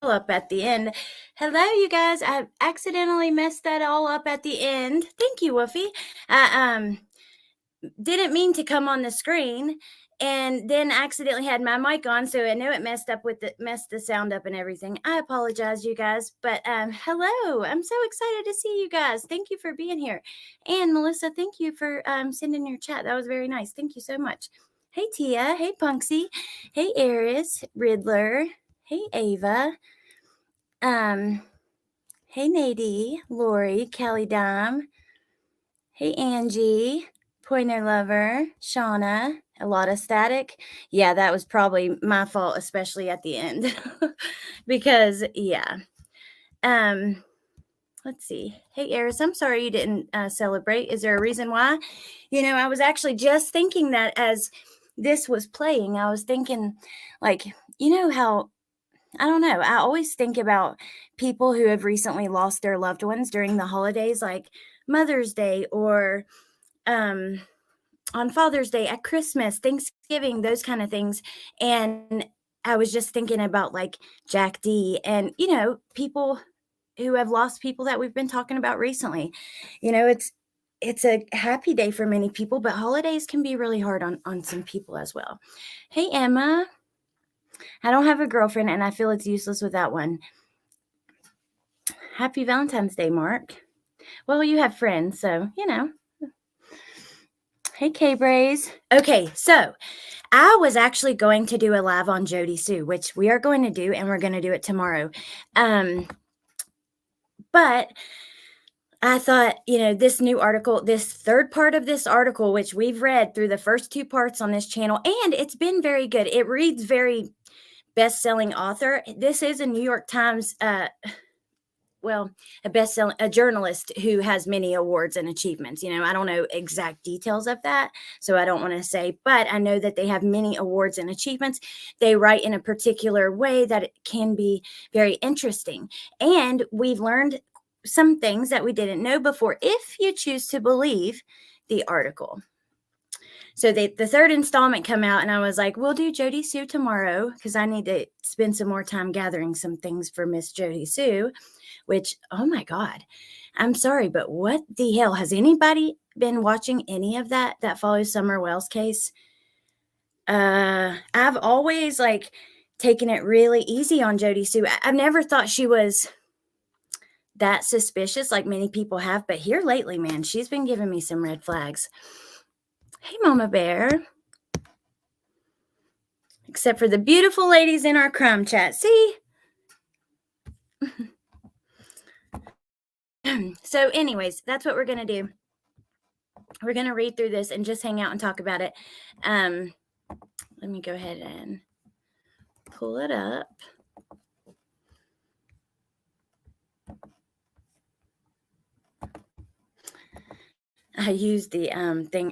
Up at the end. Hello, you guys. I accidentally messed that all up at the end. Thank you, Woofy. I didn't mean to come on the screen and then accidentally had my mic on, so I know it messed the sound up and everything. I apologize, you guys. But hello. I'm so excited to see you guys. Thank you for being here. And Melissa, thank you for sending your chat. That was very nice. Thank you so much. Hey Tia. Hey Punksy. Hey Eris, Riddler. Hey Ava. Hey Nadie, Lori, Kelly Dime. Hey Angie, Pointer Lover, Shauna, a lot of static. Yeah, that was probably my fault, especially at the end. Because yeah. Let's see. Hey Eris, I'm sorry you didn't celebrate. Is there a reason why? I was actually just thinking that as this was playing, I was thinking, like, how I don't know. I always think about people who have recently lost their loved ones during the holidays, like Mother's Day or on Father's Day, at Christmas, Thanksgiving, those kind of things. And I was just thinking about like Jack D and, people who have lost people that we've been talking about recently. It's a happy day for many people, but holidays can be really hard on some people as well. Hey, Emma. I don't have a girlfriend, and I feel it's useless without one. Happy Valentine's Day, Mark. Well, you have friends, so, Hey, K-Braze. Okay, so I was actually going to do a live on Jody Sue, which we are going to do, and we're going to do it tomorrow. But I thought, this new article, this third part of this article, which we've read through the first two parts on this channel, and it's been very good. It reads very best-selling author. This is a New York Times, a journalist who has many awards and achievements. I don't know exact details of that, so I don't want to say, but I know that they have many awards and achievements. They write in a particular way that it can be very interesting. And we've learned some things that we didn't know before, if you choose to believe the article. So the third installment come out, and I was like, we'll do Jody Sue tomorrow because I need to spend some more time gathering some things for Miss Jody Sue, which, oh my God, I'm sorry, but what the hell? Has anybody been watching any of that follows Summer Wells case? I've always taken it really easy on Jody Sue. I've never thought she was that suspicious like many people have, but here lately, man, she's been giving me some red flags. Hey, Mama Bear. Except for the beautiful ladies in our crime chat. See? So anyways, that's what we're going to do. We're going to read through this and just hang out and talk about it. Let me go ahead and pull it up. I used the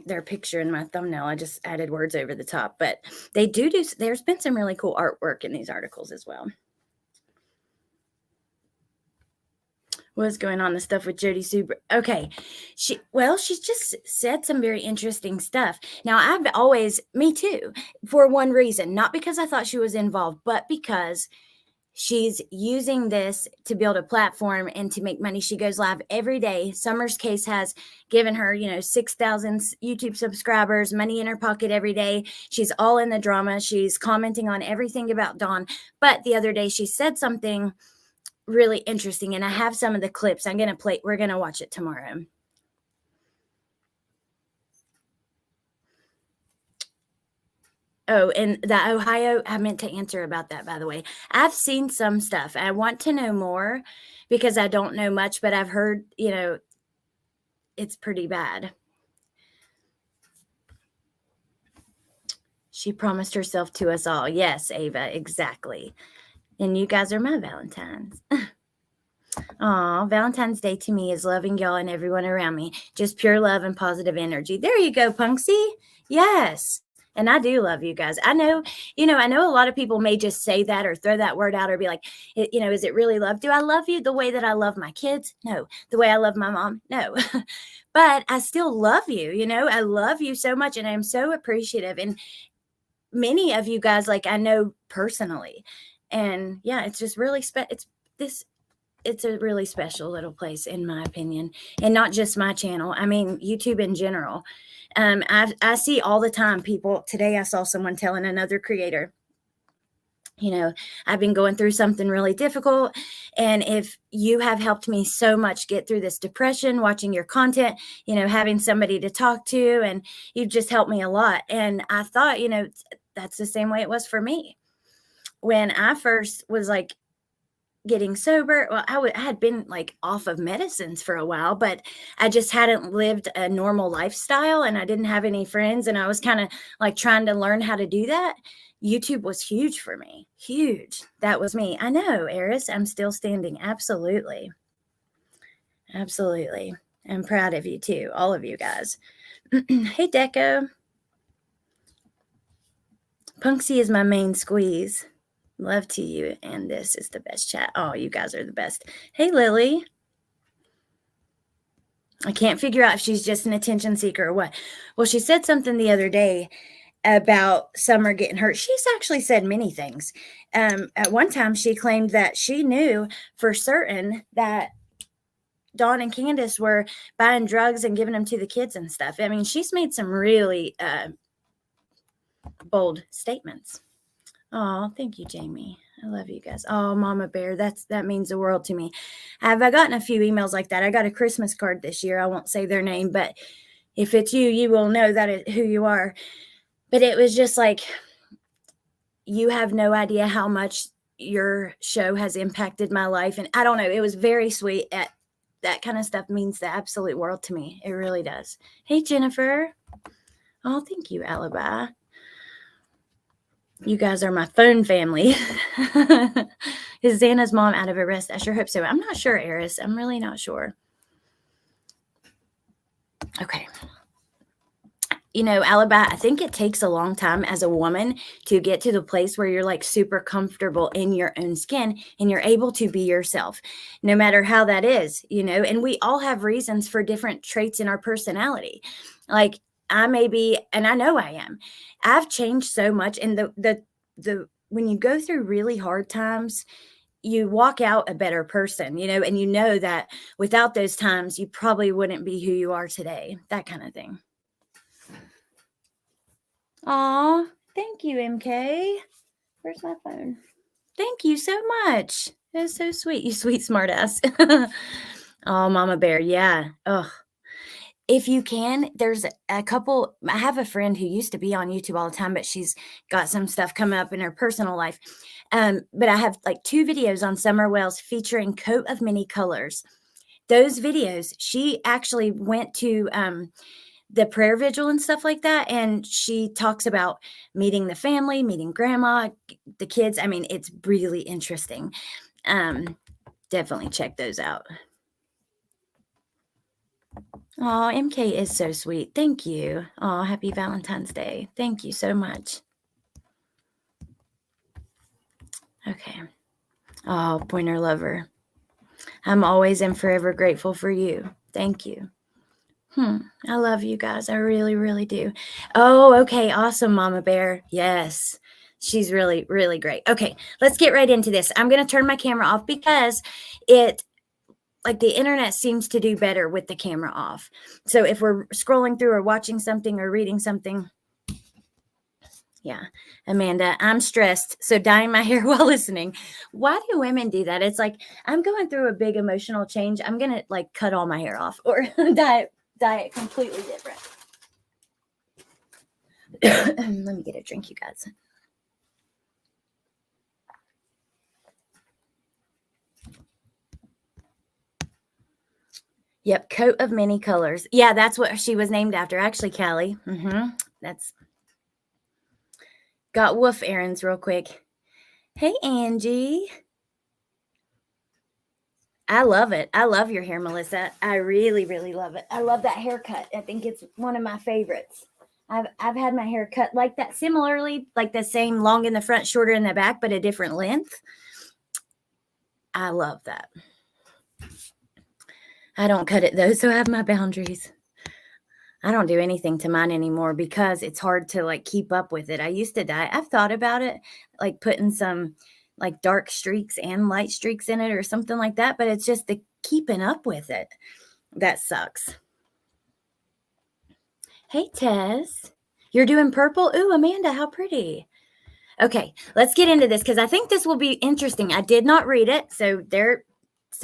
their picture in my thumbnail. I just added words over the top, but they do there's been some really cool artwork in these articles as well. What's going on? The stuff with Jody Sue. Okay. She's just said some very interesting stuff. Now, me too, for one reason, not because I thought she was involved, but because she's using this to build a platform and to make money. She goes live every day. Summer's case has given her, 6,000 YouTube subscribers, money in her pocket every day. She's all in the drama. She's commenting on everything about Dawn. But the other day she said something really interesting, and I have some of the clips. We're going to watch it tomorrow. Oh, and the Ohio, I meant to answer about that, by the way. I've seen some stuff. I want to know more because I don't know much, but I've heard, it's pretty bad. She promised herself to us all. Yes, Ava, exactly. And you guys are my Valentines. Aw, Valentine's Day to me is loving y'all and everyone around me. Just pure love and positive energy. There you go, Punksy. Yes. And I do love you guys. I know a lot of people may just say that or throw that word out or be like, is it really love? Do I love you the way that I love my kids? No. The way I love my mom? No. But I still love you. I love you so much and I'm so appreciative. And many of you guys, like, I know personally. And yeah, it's just really it's a really special little place, in my opinion, and not just my channel. I mean, YouTube in general. I see all the time people. Today, I saw someone telling another creator, I've been going through something really difficult. And if you have helped me so much get through this depression, watching your content, having somebody to talk to, and you've just helped me a lot. And I thought, that's the same way it was for me. When I first was like, getting sober. Well, I had been like off of medicines for a while, but I just hadn't lived a normal lifestyle and I didn't have any friends. And I was kind of like trying to learn how to do that. YouTube was huge for me. Huge. That was me. I know, Eris, I'm still standing. Absolutely. Absolutely. I'm proud of you too. All of you guys. Hey, Deco. Punksy is my main squeeze. Love to you, and this is the best chat. Oh, you guys are the best. Hey, Lily. I can't figure out if she's just an attention seeker or what. Well, she said something the other day about Summer getting hurt. She's actually said many things. At one time, she claimed that she knew for certain that Dawn and Candace were buying drugs and giving them to the kids and stuff. I mean, she's made some really bold statements. Oh, thank you, Jamie. I love you guys. Oh, Mama Bear, that means the world to me. Have I gotten a few emails like that? I got a Christmas card this year. I won't say their name, but if it's you, you will know who you are. But it was just like, you have no idea how much your show has impacted my life. And I don't know, it was very sweet. That kind of stuff means the absolute world to me. It really does. Hey, Jennifer. Oh, thank you, Alibi. You guys are my phone family. Is Xana's mom out of arrest? I sure hope so. I'm not sure, Eris. I'm really not sure. Okay. Alibi, I think it takes a long time as a woman to get to the place where you're like super comfortable in your own skin and you're able to be yourself, no matter how that is, and we all have reasons for different traits in our personality. Like, I may be, and I know I am. I've changed so much. And the when you go through really hard times, you walk out a better person, and that without those times, you probably wouldn't be who you are today. That kind of thing. Aw, thank you, MK. Where's my phone? Thank you so much. That's so sweet. You sweet smartass. Oh, Mama Bear. Yeah. Ugh. If you can, there's a couple. I have a friend who used to be on YouTube all the time, but she's got some stuff coming up in her personal life. But I have like 2 videos on Summer Wells featuring Coat of Many Colors. Those videos, she actually went to the prayer vigil and stuff like that. And she talks about meeting the family, meeting grandma, the kids. I mean, it's really interesting. Definitely check those out. Oh, MK is so sweet. Thank you. Oh, happy Valentine's Day. Thank you so much. Okay. Oh, Pointer Lover. I'm always and forever grateful for you. Thank you. I love you guys. I really, really do. Oh, okay. Awesome, Mama Bear. Yes. She's really, really great. Okay, let's get right into this. I'm going to turn my camera off because the internet seems to do better with the camera off. So if we're scrolling through or watching something or reading something, yeah. Amanda, I'm stressed, so dyeing my hair while listening. Why do women do that? It's like, I'm going through a big emotional change. I'm going to cut all my hair off or dye it completely different. Let me get a drink, you guys. Yep, coat of many colors. Yeah, that's what she was named after, actually, Callie. That's got woof errands real quick. Hey, Angie. I love it. I love your hair, Melissa. I really, really love it. I love that haircut. I think it's one of my favorites. I've had my hair cut like that, similarly, like the same, long in the front, shorter in the back, but a different length. I love that. I don't cut it though, so I have my boundaries. I don't do anything to mine anymore because it's hard to like keep up with it. I used to dye. I've thought about it, like putting some like dark streaks and light streaks in it or something like that, but it's just the keeping up with it that sucks. Hey, Tess. You're doing purple? Ooh, Amanda, how pretty. Okay, let's get into this because I think this will be interesting. I did not read it, so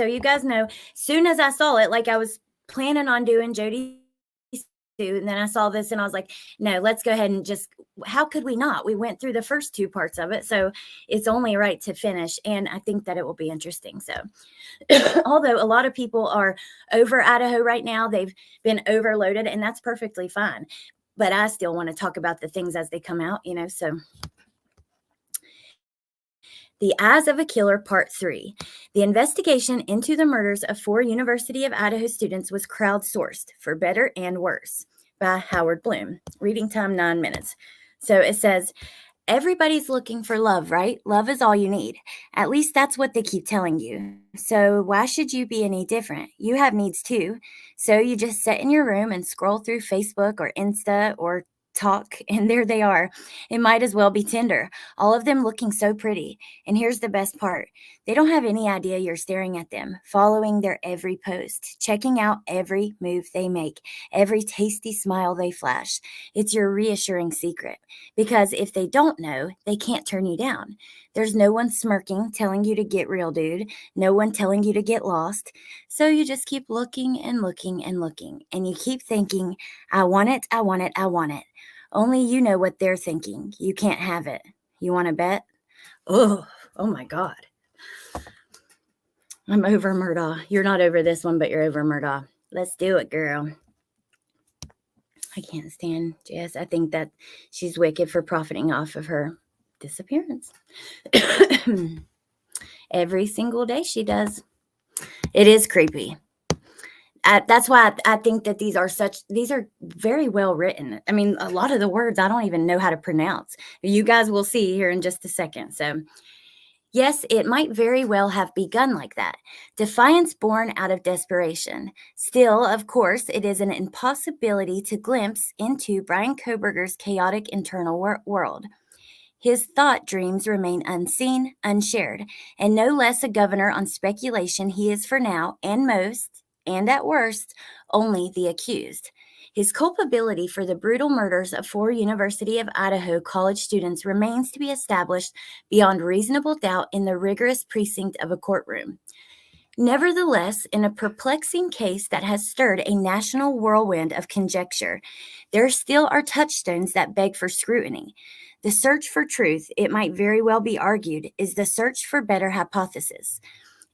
you guys know. Soon as I saw it, like I was planning on doing Jody, and then I saw this and I was like, no, let's go ahead and just, how could we not? We went through the first two parts of it, so it's only right to finish, and I think that it will be interesting. So although a lot of people are over Idaho right now, they've been overloaded, and that's perfectly fine. But I still want to talk about the things as they come out, so. The Eyes of a Killer, Part 3. The investigation into the murders of 4 University of Idaho students was crowdsourced, for better and worse, by Howard Bloom. Reading time 9 minutes. So it says, everybody's looking for love, right? Love is all you need. At least that's what they keep telling you. So why should you be any different? You have needs too. So you just sit in your room and scroll through Facebook or Insta or talk, and there they are. It might as well be Tinder, all of them looking so pretty. And here's the best part. They don't have any idea you're staring at them, following their every post, checking out every move they make, every tasty smile they flash. It's your reassuring secret, because if they don't know, they can't turn you down. There's no one smirking, telling you to get real, dude. No one telling you to get lost. So you just keep looking and looking and looking, and you keep thinking, I want it, I want it, I want it. Only you know what they're thinking. You can't have it. You want to bet? Oh my God. I'm over Murdaugh. You're not over this one, but you're over Murdaugh. Let's do it, girl. I can't stand Jess. I think that she's wicked for profiting off of her disappearance. Every single day she does. It is creepy. That's why I think that these are very well written. I mean, a lot of the words I don't even know how to pronounce. You guys will see here in just a second. So yes, it might very well have begun like that. Defiance born out of desperation. Still, of course, it is an impossibility to glimpse into Brian Koberger's chaotic internal world. His thought dreams remain unseen, unshared, and no less a governor on speculation he is for now, and most, and at worst, only the accused. His culpability for the brutal murders of 4 University of Idaho college students remains to be established beyond reasonable doubt in the rigorous precinct of a courtroom. Nevertheless, in a perplexing case that has stirred a national whirlwind of conjecture, there still are touchstones that beg for scrutiny. The search for truth, it might very well be argued, is the search for better hypothesis.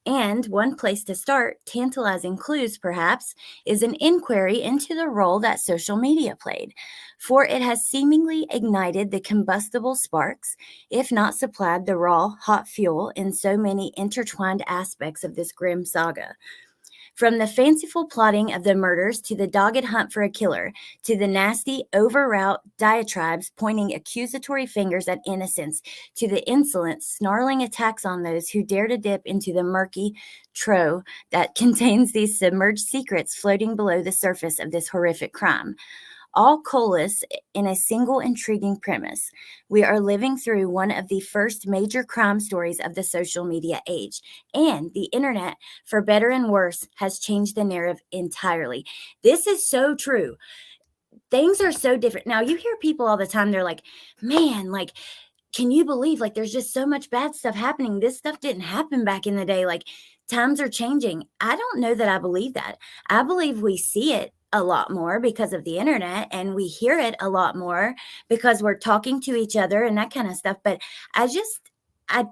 And one place to start, tantalizing clues perhaps, is an inquiry into the role that social media played, for it has seemingly ignited the combustible sparks, if not supplied the raw, hot fuel in so many intertwined aspects of this grim saga. From the fanciful plotting of the murders to the dogged hunt for a killer, to the nasty, overwrought diatribes pointing accusatory fingers at innocents, to the insolent, snarling attacks on those who dare to dip into the murky trough that contains these submerged secrets floating below the surface of this horrific crime. All coalesce in a single intriguing premise. We are living through one of the first major crime stories of the social media age, and the internet, for better and worse, has changed the narrative entirely. This is so true. Things are so different. Now, you hear people all the time, they're like, man, like, can you believe, like, there's just so much bad stuff happening. This stuff didn't happen back in the day. Like, times are changing. I don't know that I believe that. I believe we see it a lot more because of the internet, and we hear it a lot more because we're talking to each other and that kind of stuff. But I just, I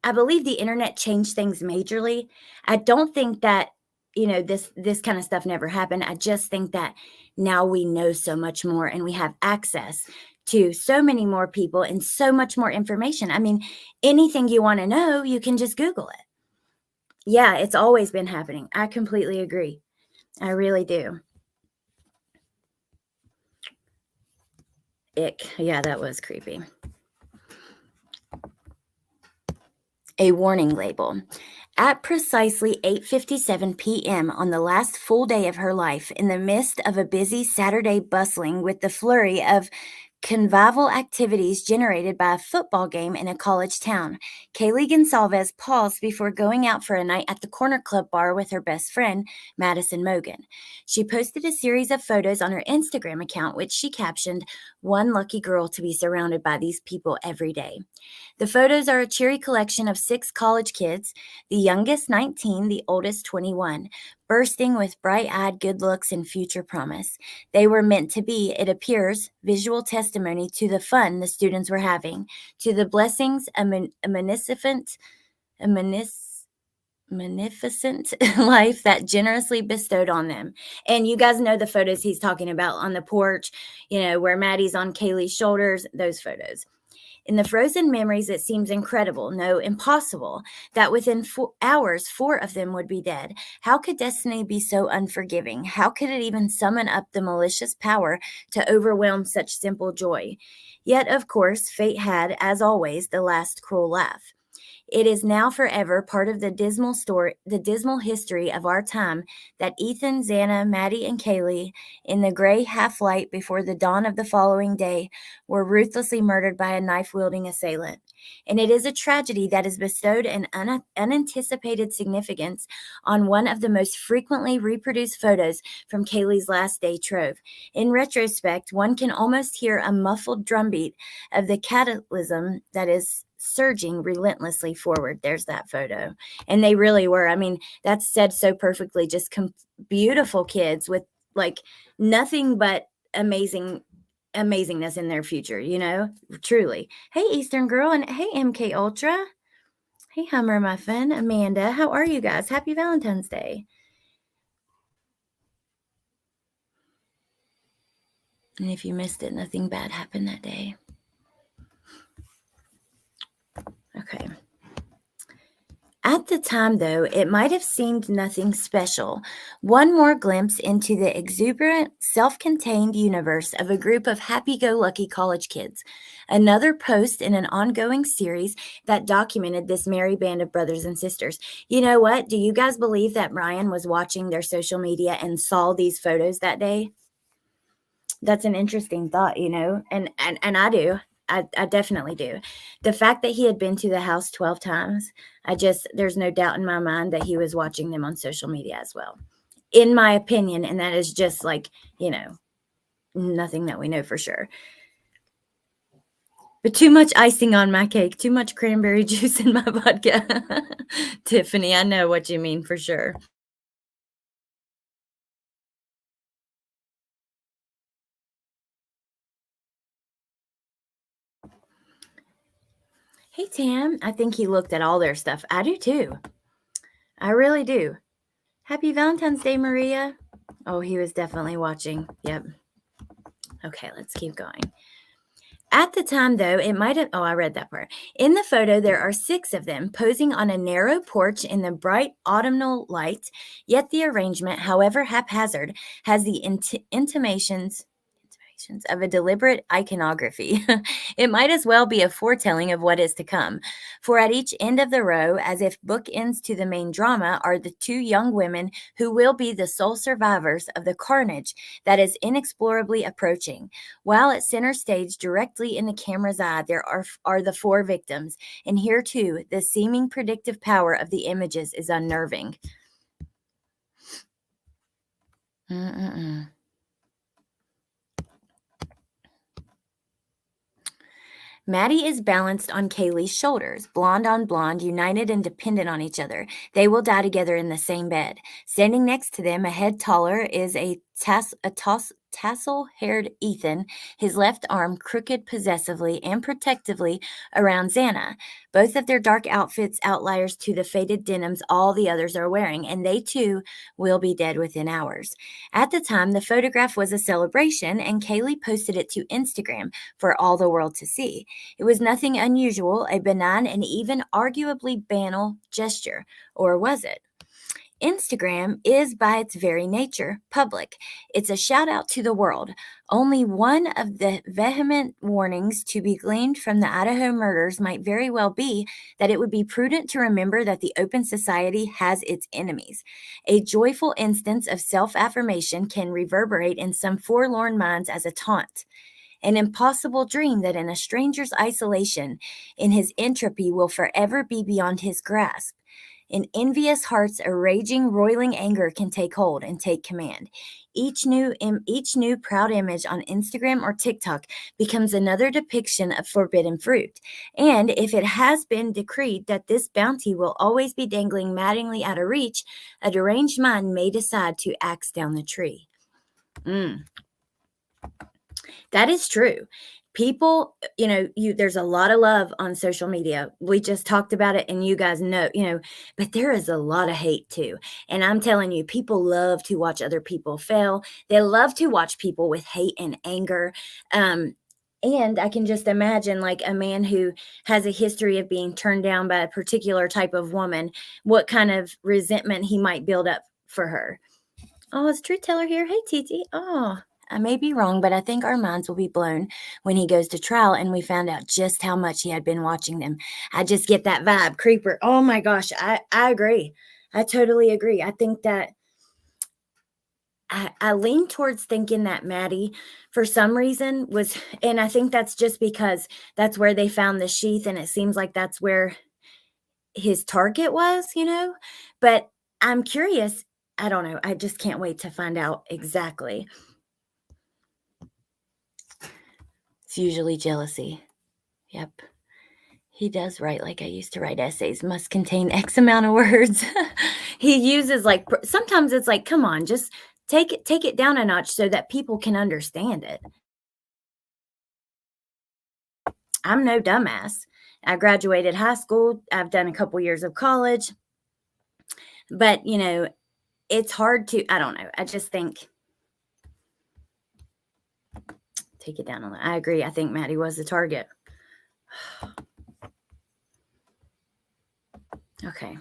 I believe the internet changed things majorly. I don't think that, this kind of stuff never happened. I just think that now we know so much more and we have access to so many more people and so much more information. I mean, anything you want to know, you can just Google it. Yeah, it's always been happening. I completely agree. I really do. Ick. Yeah, that was creepy. A warning label. At precisely 8:57 p.m. on the last full day of her life, in the midst of a busy Saturday bustling with the flurry of convivial activities generated by a football game in a college town, Kaylee Gonsalves paused before going out for a night at the Corner Club bar with her best friend, Madison Mogan. She posted a series of photos on her Instagram account, which she captioned, "One lucky girl to be surrounded by these people every day." The photos are a cheery collection of 6 college kids, the youngest 19, the oldest 21, bursting with bright-eyed good looks and future promise. They were meant to be, it appears, visual testimony to the fun the students were having, to the blessings a magnificent life that generously bestowed on them. And you guys know the photos he's talking about on the porch, where Maddie's on Kaylee's shoulders, those photos. In the frozen memories, it seems incredible, no, impossible, that within 4 hours, 4 of them would be dead. How could destiny be so unforgiving? How could it even summon up the malicious power to overwhelm such simple joy? Yet, of course, fate had, as always, the last cruel laugh. It is now forever part of the dismal history of our time that Ethan, Xana, Maddie, and Kaylee, in the gray half-light before the dawn of the following day, were ruthlessly murdered by a knife-wielding assailant. And it is a tragedy that has bestowed an unanticipated significance on one of the most frequently reproduced photos from Kaylee's last day trove. In retrospect, one can almost hear a muffled drumbeat of the catalysm that is surging relentlessly forward. There's that photo. And they really were. I mean, that's said so perfectly. Just beautiful kids with like nothing but amazingness in their future, truly. Hey, Eastern Girl, and hey, MK Ultra. Hey, Hummer Muffin, Amanda. How are you guys? Happy Valentine's Day. And if you missed it, nothing bad happened that day. Okay. At the time, though, it might have seemed nothing special. One more glimpse into the exuberant, self-contained universe of a group of happy-go-lucky college kids. Another post in an ongoing series that documented this merry band of brothers and sisters. You know what? Do you guys believe that Brian was watching their social media and saw these photos that day? That's an interesting thought, and I do. I definitely do. The fact that he had been to the house 12 times, there's no doubt in my mind that he was watching them on social media as well, in my opinion. And that is just like, nothing that we know for sure. But too much icing on my cake, too much cranberry juice in my vodka. Tiffany, I know what you mean for sure. Hey, Tam. I think he looked at all their stuff. I do too. I really do. Happy Valentine's Day, Maria. Oh, he was definitely watching. Yep. Okay, let's keep going. At the time, though, it might have... Oh, I read that part. In the photo, there are 6 of them posing on a narrow porch in the bright autumnal light, yet the arrangement, however haphazard, has the intimations of a deliberate iconography. It might as well be a foretelling of what is to come. For at each end of the row, as if bookends to the main drama, are the 2 young women who will be the sole survivors of the carnage that is inexplorably approaching. While at center stage, directly in the camera's eye, there are the 4 victims. And here, too, the seeming predictive power of the images is unnerving. Maddie is balanced on Kaylee's shoulders, blonde on blonde, united and dependent on each other. They will die together in the same bed. Standing next to them, a head taller, is a tassel-haired Ethan, his left arm crooked possessively and protectively around Xana. Both of their dark outfits outliers to the faded denims all the others are wearing, and they too will be dead within hours. At the time, the photograph was a celebration, and Kaylee posted it to Instagram for all the world to see. It was nothing unusual, a benign and even arguably banal gesture. Or was it? Instagram is, by its very nature, public. It's a shout out to the world. Only one of the vehement warnings to be gleaned from the Idaho murders might very well be that it would be prudent to remember that the open society has its enemies. A joyful instance of self affirmation can reverberate in some forlorn minds as a taunt. An impossible dream that in a stranger's isolation, in his entropy, will forever be beyond his grasp. In envious hearts, a raging, roiling anger can take hold and take command. Each new proud image on Instagram or TikTok becomes another depiction of forbidden fruit. And if it has been decreed that this bounty will always be dangling maddeningly out of reach, a deranged mind may decide to axe down the tree. That is true. People, there's a lot of love on social media. We just talked about it, and you guys know, but there is a lot of hate too. And I'm telling you, people love to watch other people fail. They love to watch people with hate and anger. And I can just imagine, like, a man who has a history of being turned down by a particular type of woman, what kind of resentment he might build up for her. Oh, is Truth Teller here? Hey, Titi. Oh, I may be wrong, but I think our minds will be blown when he goes to trial and we found out just how much he had been watching them. I just get that vibe. Creeper. Oh my gosh. I agree. I totally agree. I think that I lean towards thinking that Maddie, for some reason, was, and I think that's just because that's where they found the sheath, and it seems like that's where his target was, But I'm curious. I don't know. I just can't wait to find out exactly. It's usually jealousy. Yep. He does write like I used to write essays, must contain X amount of words. He uses sometimes it's like, come on, just take it down a notch so that people can understand it. I'm no dumbass. I graduated high school. I've done a couple years of college. But, it's hard to, I don't know. I just think, take it down a little. I agree. I think Maddie was the target. Okay.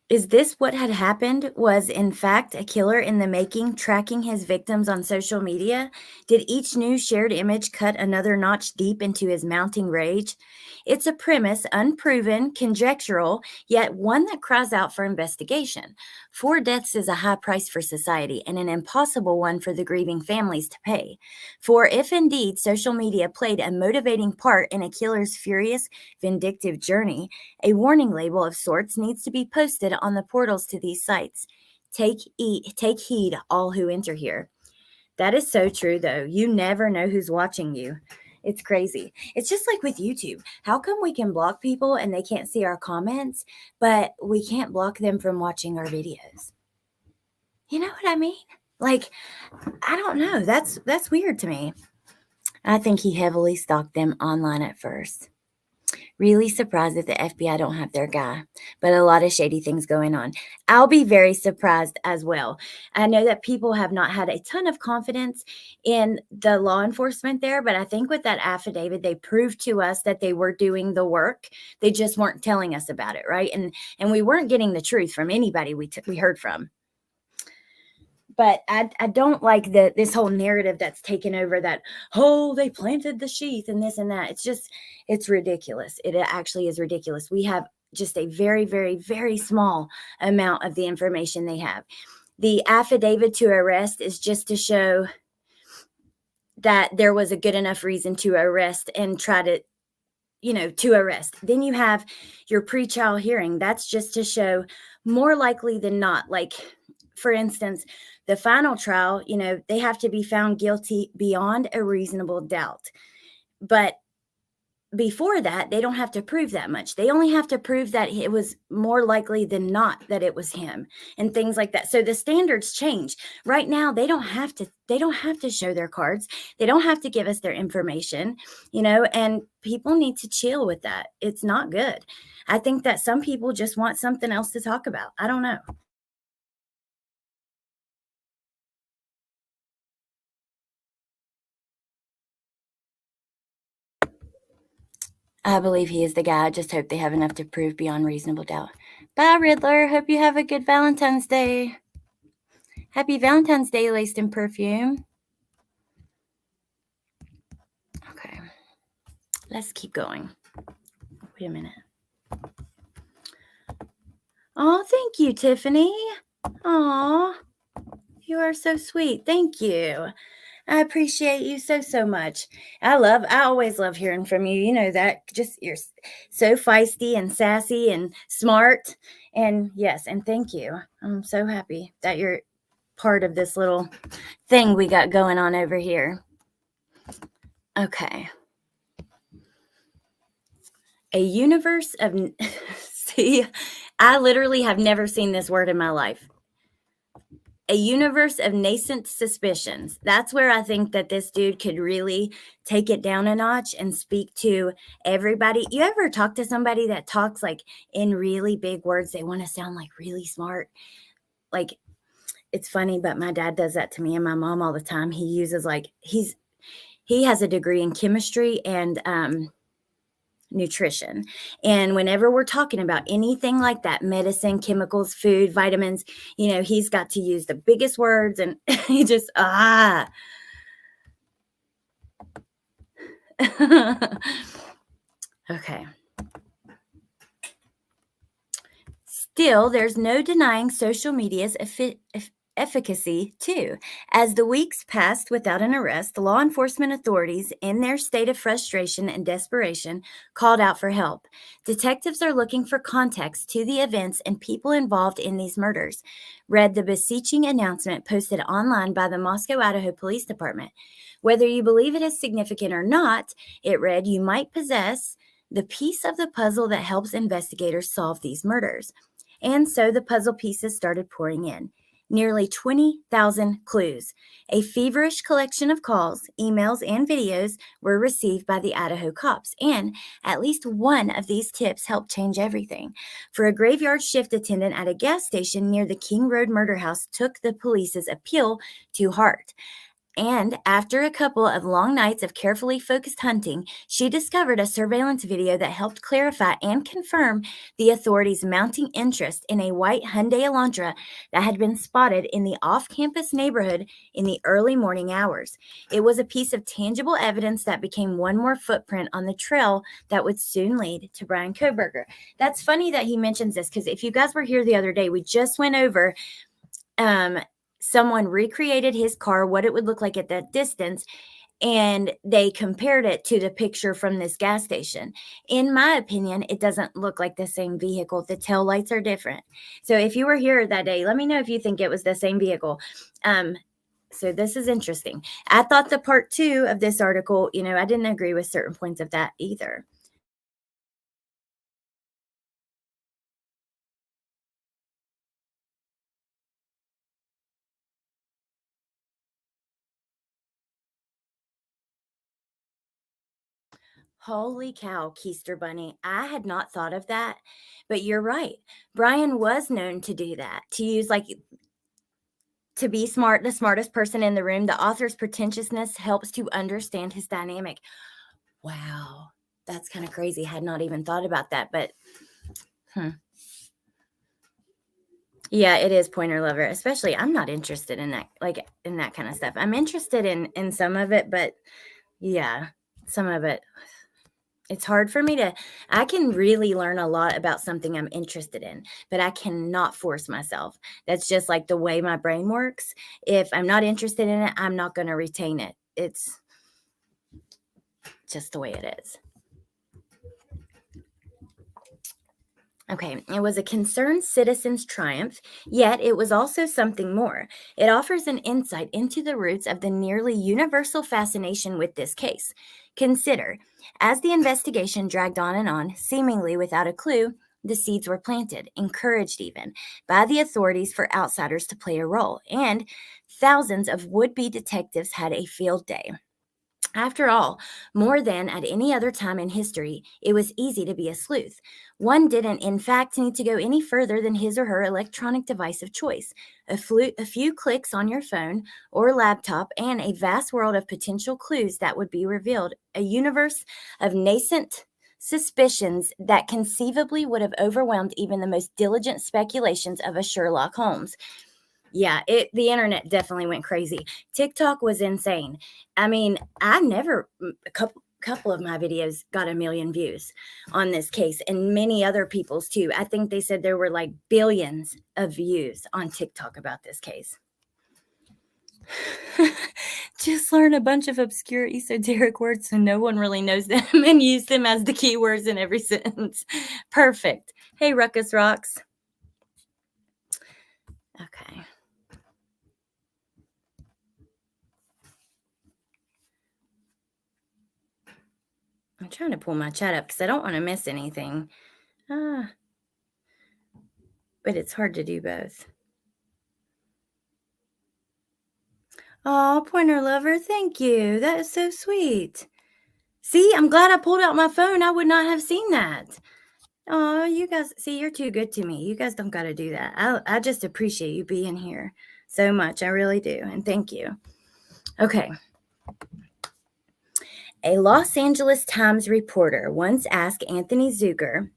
Is this what had happened? Was in fact a killer in the making, tracking his victims on social media? Did each new shared image cut another notch deep into his mounting rage? It's a premise, unproven, conjectural, yet one that cries out for investigation. 4 deaths is a high price for society and an impossible one for the grieving families to pay. For if indeed social media played a motivating part in a killer's furious, vindictive journey, a warning label of sorts needs to be posted on the portals to these sites. Take heed, all who enter here. That is so true, though. You never know who's watching you. It's crazy. It's just like with YouTube. How come we can block people and they can't see our comments, but we can't block them from watching our videos? You know what I mean? Like, I don't know. That's weird to me. I think he heavily stalked them online at first. Really surprised that the FBI don't have their guy, but a lot of shady things going on. I'll be very surprised as well. I know that people have not had a ton of confidence in the law enforcement there, but I think with that affidavit, they proved to us that they were doing the work. They just weren't telling us about it, right? And we weren't getting the truth from anybody we heard from. But I don't like this whole narrative that's taken over that, oh, they planted the sheath and this and that. It's ridiculous. It actually is ridiculous. We have just a very, very, very small amount of the information they have. The affidavit to arrest is just to show that there was a good enough reason to arrest and try to, to arrest. Then you have your pretrial hearing. That's just to show more likely than not, like, for instance, the final trial, they have to be found guilty beyond a reasonable doubt. But before that, they don't have to prove that much. They only have to prove that it was more likely than not that it was him and things like that. So the standards change. Right now, they don't have to show their cards. They don't have to give us their information, and people need to chill with that. It's not good. I think that some people just want something else to talk about. I don't know. I believe he is the guy. I just hope they have enough to prove beyond reasonable doubt. Bye, Riddler. Hope you have a good Valentine's Day. Happy Valentine's Day, laced in perfume. Okay. Let's keep going. Wait a minute. Oh, thank you, Tiffany. Aw, you are so sweet. Thank you. I appreciate you so much. I always love hearing from you. You know that. Just you're so feisty and sassy and smart. And yes, and thank you. I'm so happy that you're part of this little thing we got going on over here. Okay. A universe of see, I literally have never seen this word in my life. A universe of nascent suspicions. That's where I think that this dude could really take it down a notch and speak to everybody. You ever talk to somebody that talks like in really big words? They want to sound like really smart. Like, it's funny, but my dad does that to me and my mom all the time. He uses he has a degree in chemistry and nutrition. And whenever we're talking about anything like that, medicine, chemicals, food, vitamins, he's got to use the biggest words and he just, Okay. Still, there's no denying social media's efficacy, too. As the weeks passed without an arrest, law enforcement authorities, in their state of frustration and desperation, called out for help. Detectives are looking for context to the events and people involved in these murders, read the beseeching announcement posted online by the Moscow, Idaho Police Department. Whether you believe it is significant or not, it read, you might possess the piece of the puzzle that helps investigators solve these murders. And so the puzzle pieces started pouring in. Nearly 20,000 clues. A feverish collection of calls, emails, and videos were received by the Idaho cops, and at least one of these tips helped change everything. For a graveyard shift attendant at a gas station near the King Road murder house took the police's appeal to heart. And after a couple of long nights of carefully focused hunting, she discovered a surveillance video that helped clarify and confirm the authorities' mounting interest in a white Hyundai Elantra that had been spotted in the off-campus neighborhood in the early morning hours. It was a piece of tangible evidence that became one more footprint on the trail that would soon lead to Brian Kohberger. That's funny that he mentions this, because if you guys were here the other day, we just went over someone recreated his car, what it would look like at that distance, and they compared it to the picture from this gas station. In my opinion, it doesn't look like the same vehicle. The taillights are different. So if you were here that day, let me know if you think it was the same vehicle. So this is interesting. I thought the part 2 of this article, I didn't agree with certain points of that either. Holy cow, Keister Bunny. I had not thought of that, but you're right. Brian was known to do that, to use to be smart, the smartest person in the room. The author's pretentiousness helps to understand his dynamic. Wow, that's kind of crazy. Had not even thought about that, but yeah, it is pointer lover. Especially, I'm not interested in that, in that kind of stuff. I'm interested in some of it, but yeah, some of it. It's hard for me I can really learn a lot about something I'm interested in, but I cannot force myself. That's just like the way my brain works. If I'm not interested in it, I'm not going to retain it. It's just the way it is. Okay, it was a concerned citizen's triumph, yet it was also something more. It offers an insight into the roots of the nearly universal fascination with this case. Consider, as the investigation dragged on, seemingly without a clue, the seeds were planted, encouraged even, by the authorities for outsiders to play a role, and thousands of would be detectives had a field day. After all, more than at any other time in history, it was easy to be a sleuth. One didn't, in fact, need to go any further than his or her electronic device of choice. A few clicks on your phone or laptop, and a vast world of potential clues that would be revealed, a universe of nascent suspicions that conceivably would have overwhelmed even the most diligent speculations of a Sherlock Holmes. Yeah, the internet definitely went crazy. TikTok was insane. I mean, I never a couple of my videos got a million views on this case, and many other people's too. I think they said there were like billions of views on TikTok about this case. Just learn a bunch of obscure esoteric words so no one really knows them and use them as the keywords in every sentence. Perfect. Hey, Ruckus Rocks. Okay. I'm trying to pull my chat up because I don't want to miss anything. But it's hard to do both. Oh, Pointer Lover, thank you. That is so sweet. See, I'm glad I pulled out my phone. I would not have seen that. Oh, you guys, see, you're too good to me. You guys don't got to do that. I just appreciate you being here so much. I really do. And thank you. Okay. A Los Angeles Times reporter once asked Anthony Zucker,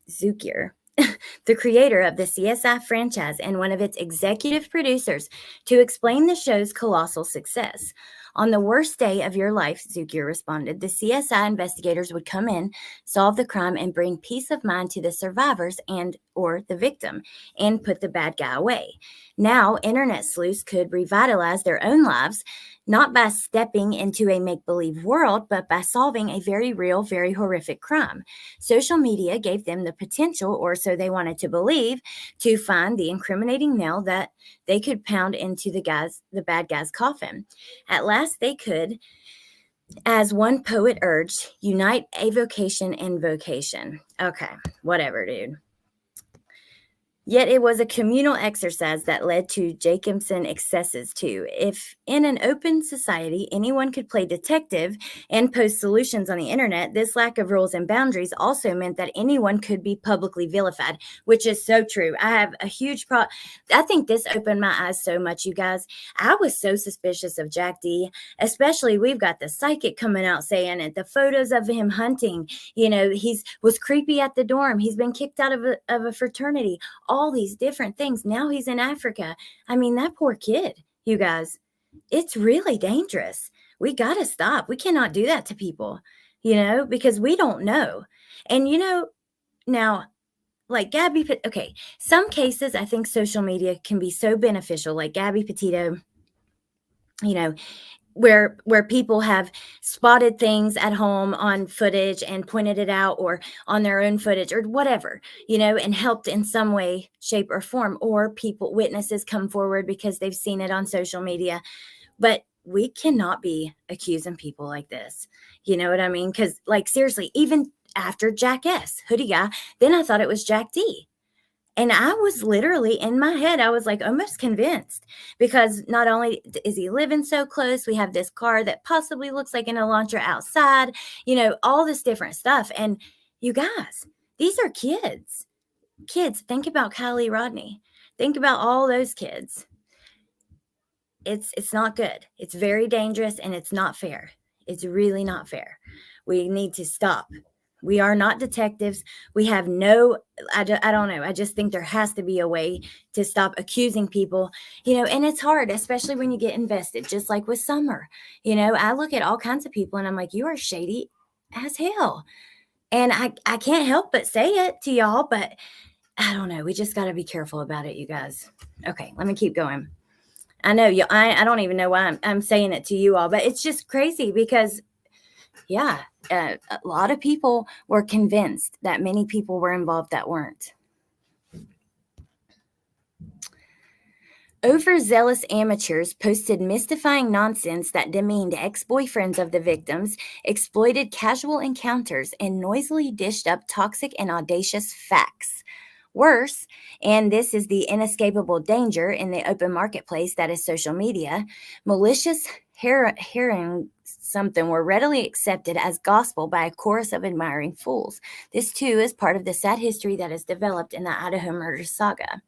the creator of the CSI franchise and one of its executive producers, to explain the show's colossal success. On the worst day of your life, Zucker responded, the CSI investigators would come in, solve the crime, and bring peace of mind to the survivors and or the victim, and put the bad guy away. Now, internet sleuths could revitalize their own lives, not by stepping into a make-believe world, but by solving a very real, very horrific crime. Social media gave them the potential, or so they wanted to believe, to find the incriminating nail that they could pound into the bad guy's coffin. At last they could, as one poet urged, unite avocation and vocation. Okay, whatever, dude. Yet it was a communal exercise that led to Jacobson excesses too. If in an open society anyone could play detective and post solutions on the internet, this lack of rules and boundaries also meant that anyone could be publicly vilified, which is so true. I have a huge problem. I think this opened my eyes so much, you guys. I was so suspicious of Jack D, especially we've got the psychic coming out saying it, the photos of him hunting, was creepy at the dorm. He's been kicked out of a fraternity. All these different things. Now he's in Africa. I mean, that poor kid, you guys, it's really dangerous. We got to stop. We cannot do that to people, because we don't know. And, now, like Gabby, okay, some cases I think social media can be so beneficial, like Gabby Petito, where people have spotted things at home on footage and pointed it out, or on their own footage or whatever, and helped in some way, shape, or form, or witnesses come forward because they've seen it on social media. But we cannot be accusing people like this. You know what I mean? Because, like, seriously, even after Jack S, hoodie guy, then I thought it was Jack D. And I was literally, in my head, I was like almost convinced, because not only is he living so close, we have this car that possibly looks like an Elantra outside, all this different stuff. And you guys, these are kids. Think about Kylie Rodney. Think about all those kids. It's not good. It's very dangerous, and it's not fair. It's really not fair. We need to stop. We are not detectives. We have I don't know. I just think there has to be a way to stop accusing people, and it's hard, especially when you get invested, just like with Summer. I look at all kinds of people and I'm like, you are shady as hell. And I can't help but say it to y'all, but I don't know. We just got to be careful about it, you guys. Okay, let me keep going. I know you. I don't even know why I'm saying it to you all, but it's just crazy because, yeah, a lot of people were convinced that many people were involved that weren't. Overzealous amateurs posted mystifying nonsense that demeaned ex-boyfriends of the victims, exploited casual encounters, and noisily dished up toxic and audacious facts. Worse, and this is the inescapable danger in the open marketplace that is social media, malicious hearing something were readily accepted as gospel by a chorus of admiring fools. This too is part of the sad history that is developed in the Idaho murder saga.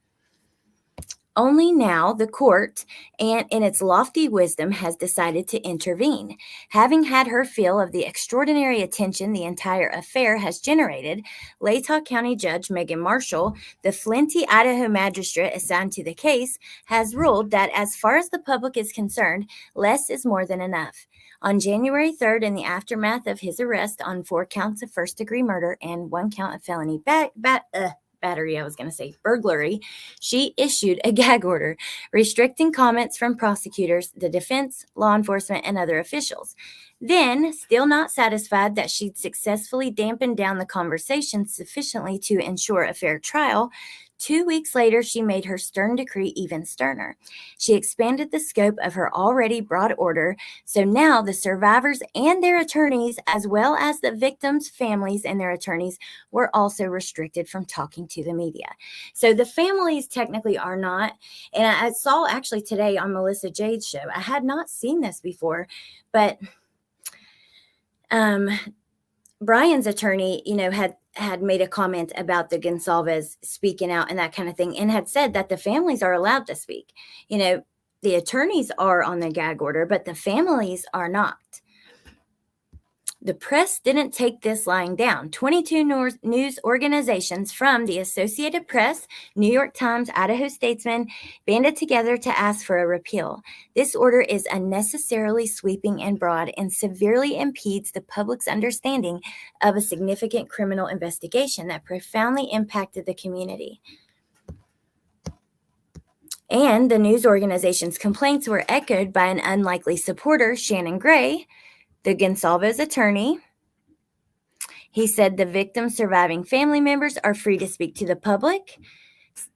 Only now the court, and in its lofty wisdom, has decided to intervene. Having had her fill of the extraordinary attention the entire affair has generated, Latah County Judge Megan Marshall, the flinty Idaho magistrate assigned to the case, has ruled that as far as the public is concerned, less is more than enough. On January 3rd, in the aftermath of his arrest on 4 counts of first-degree murder and 1 count of felony burglary, she issued a gag order restricting comments from prosecutors, the defense, law enforcement, and other officials. Then, still not satisfied that she'd successfully dampened down the conversation sufficiently to ensure a fair trial, 2 weeks later, she made her stern decree even sterner. She expanded the scope of her already broad order, so now the survivors and their attorneys, as well as the victims' families and their attorneys, were also restricted from talking to the media. So the families technically are not, and I saw actually today on Melissa Jade's show, I had not seen this before, but Brian's attorney, had made a comment about the Gonsalves speaking out and that kind of thing, and had said that the families are allowed to speak. The attorneys are on the gag order, but the families are not. The press didn't take this lying down. 22 news organizations from the Associated Press, New York Times, Idaho Statesman banded together to ask for a repeal. This order is unnecessarily sweeping and broad and severely impedes the public's understanding of a significant criminal investigation that profoundly impacted the community. And the news organization's complaints were echoed by an unlikely supporter, Shannon Gray, the Gonsalves attorney. He said the victim's surviving family members are free to speak to the public.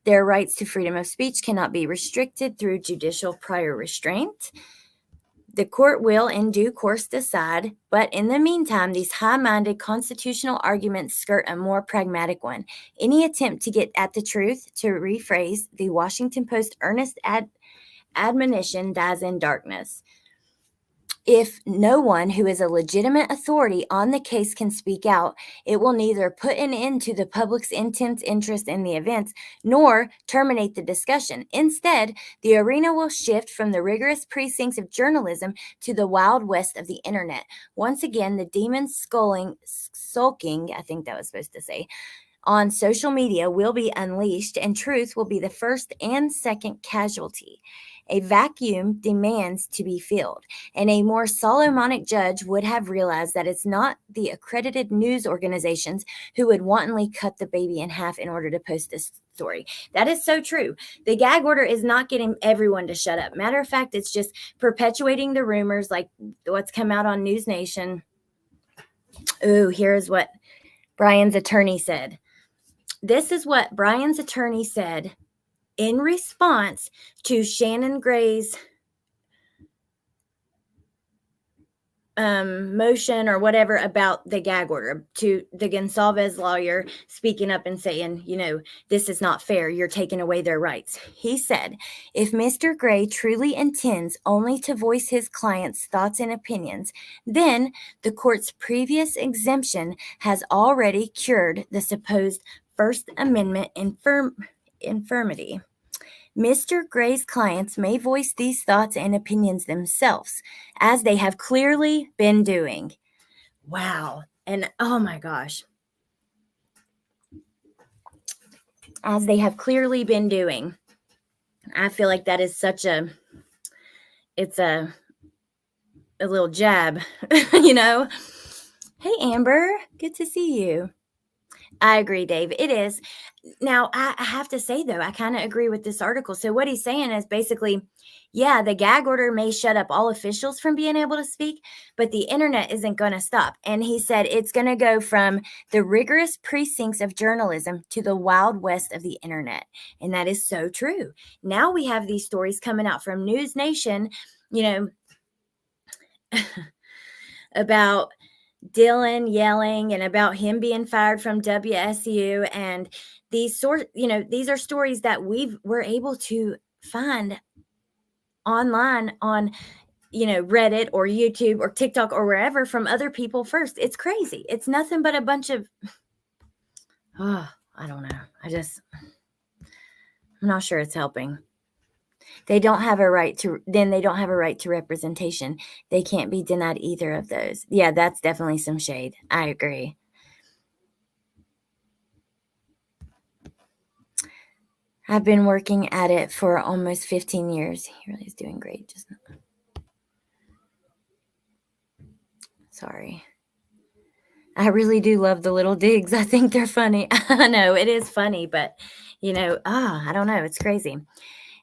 Their rights to freedom of speech cannot be restricted through judicial prior restraint. The court will in due course decide, but in the meantime, these high-minded constitutional arguments skirt a more pragmatic one. Any attempt to get at the truth, to rephrase the Washington Post earnest admonition, dies in darkness. If no one who is a legitimate authority on the case can speak out, it will neither put an end to the public's intense interest in the events nor terminate the discussion. Instead, the arena will shift from the rigorous precincts of journalism to the wild west of the internet. Once again, the demons sulking, I think that was supposed to say, on social media will be unleashed, and truth will be the first and second casualty. A vacuum demands to be filled, and a more Solomonic judge would have realized that it's not the accredited news organizations who would wantonly cut the baby in half in order to post this story. That is so true. The gag order is not getting everyone to shut up. Matter of fact, it's just perpetuating the rumors like what's come out on News Nation. Ooh, here's what Brian's attorney said. This is what Brian's attorney said in response to Shannon Gray's motion or whatever about the gag order, to the Gonsalves lawyer speaking up and saying, this is not fair. You're taking away their rights. He said, if Mr. Gray truly intends only to voice his client's thoughts and opinions, then the court's previous exemption has already cured the supposed First Amendment infirmity. Mr. Gray's clients may voice these thoughts and opinions themselves, as they have clearly been doing. Wow. And oh my gosh. As they have clearly been doing. I feel like that is it's a little jab, Hey, Amber, good to see you. I agree, Dave. It is. Now, I have to say, though, I kind of agree with this article. So, what he's saying is basically, yeah, the gag order may shut up all officials from being able to speak, but the internet isn't going to stop. And he said it's going to go from the rigorous precincts of journalism to the wild west of the internet. And that is so true. Now we have these stories coming out from News Nation, about Dylan yelling and about him being fired from WSU, and these these are stories that we're able to find online on Reddit or YouTube or TikTok or wherever from other people first. It's crazy. It's nothing but a bunch of I don't know. I'm not sure it's helping. They don't have a right to representation. They can't be denied either of those. Yeah, that's definitely some shade. I agree. I've been working at it for almost 15 years. He really is doing great. Just sorry. I really do love the little digs. I think they're funny. I know it is funny, but I don't know. It's crazy.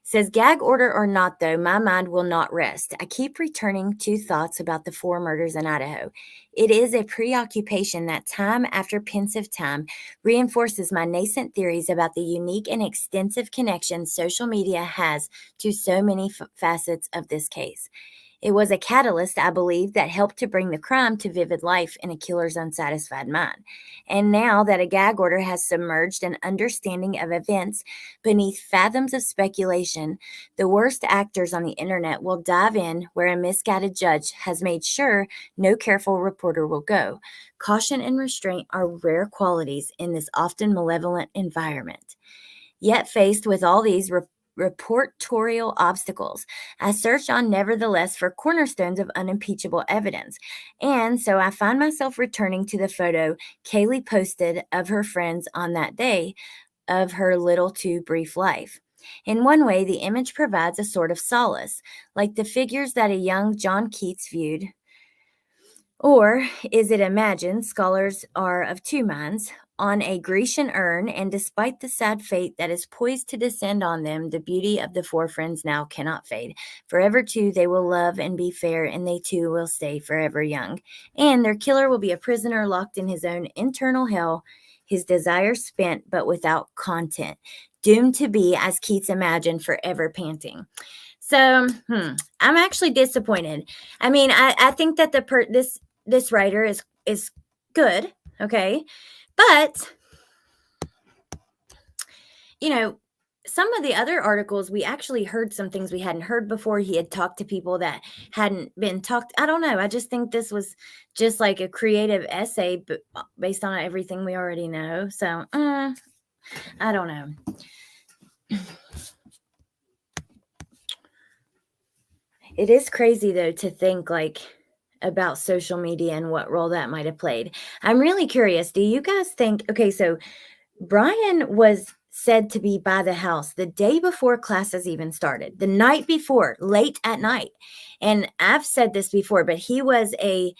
Says, gag order or not, though, my mind will not rest. I keep returning to thoughts about the 4 murders in Idaho. It is a preoccupation that time after pensive time reinforces my nascent theories about the unique and extensive connection social media has to so many facets of this case. It was a catalyst, I believe, that helped to bring the crime to vivid life in a killer's unsatisfied mind. And now that a gag order has submerged an understanding of events beneath fathoms of speculation, the worst actors on the internet will dive in where a misguided judge has made sure no careful reporter will go. Caution and restraint are rare qualities in this often malevolent environment. Yet faced with all these reportorial obstacles, I search on nevertheless for cornerstones of unimpeachable evidence. And so I find myself returning to the photo Kaylee posted of her friends on that day of her little too brief life. In one way, the image provides a sort of solace, like the figures that a young John Keats viewed. Or is it imagined, scholars are of 2 minds, on a Grecian urn, and despite the sad fate that is poised to descend on them, the beauty of the 4 friends now cannot fade. Forever too they will love and be fair, and they too will stay forever young. And their killer will be a prisoner locked in his own internal hell, his desires spent but without content, doomed to be, as Keats imagined, forever panting. So, I'm actually disappointed. I mean, I think that this writer is good, okay? But some of the other articles, we actually heard some things we hadn't heard before. He had talked to people that hadn't been talked. I don't know. I just think this was just like a creative essay based on everything we already know. So, I don't know. It is crazy, though, to think about social media and what role that might have played. I'm really curious. Do you guys think, okay, so Brian was said to be by the house the day before classes even started, the night before, late at night. And I've said this before, but he was a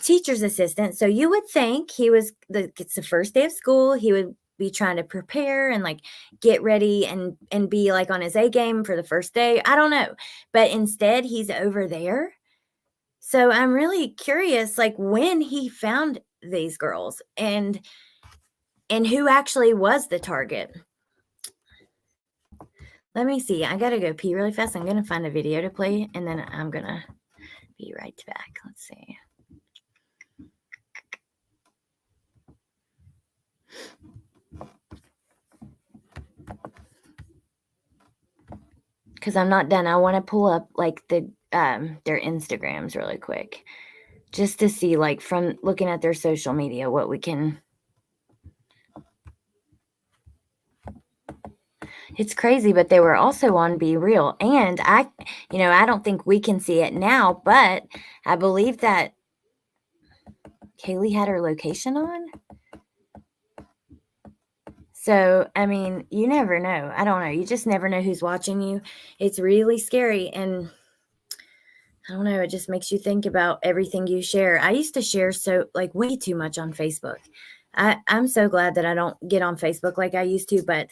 teacher's assistant. So you would think it's the first day of school. He would be trying to prepare and get ready and be on his A game for the first day. I don't know. But instead he's over there. So I'm really curious, when he found these girls and who actually was the target. Let me see. I got to go pee really fast. I'm going to find a video to play, and then I'm going to be right back. Let's see. Because I'm not done. I want to pull up their Instagrams really quick, just to see from looking at their social media what we can. It's crazy, but they were also on Be Real, and I don't think we can see it now, but I believe that Kaylee had her location on. So, I mean, you never know. I don't know. You just never know who's watching you. It's really scary. And I don't know. It just makes you think about everything you share. I used to share way too much on Facebook. I'm so glad that I don't get on Facebook like I used to, but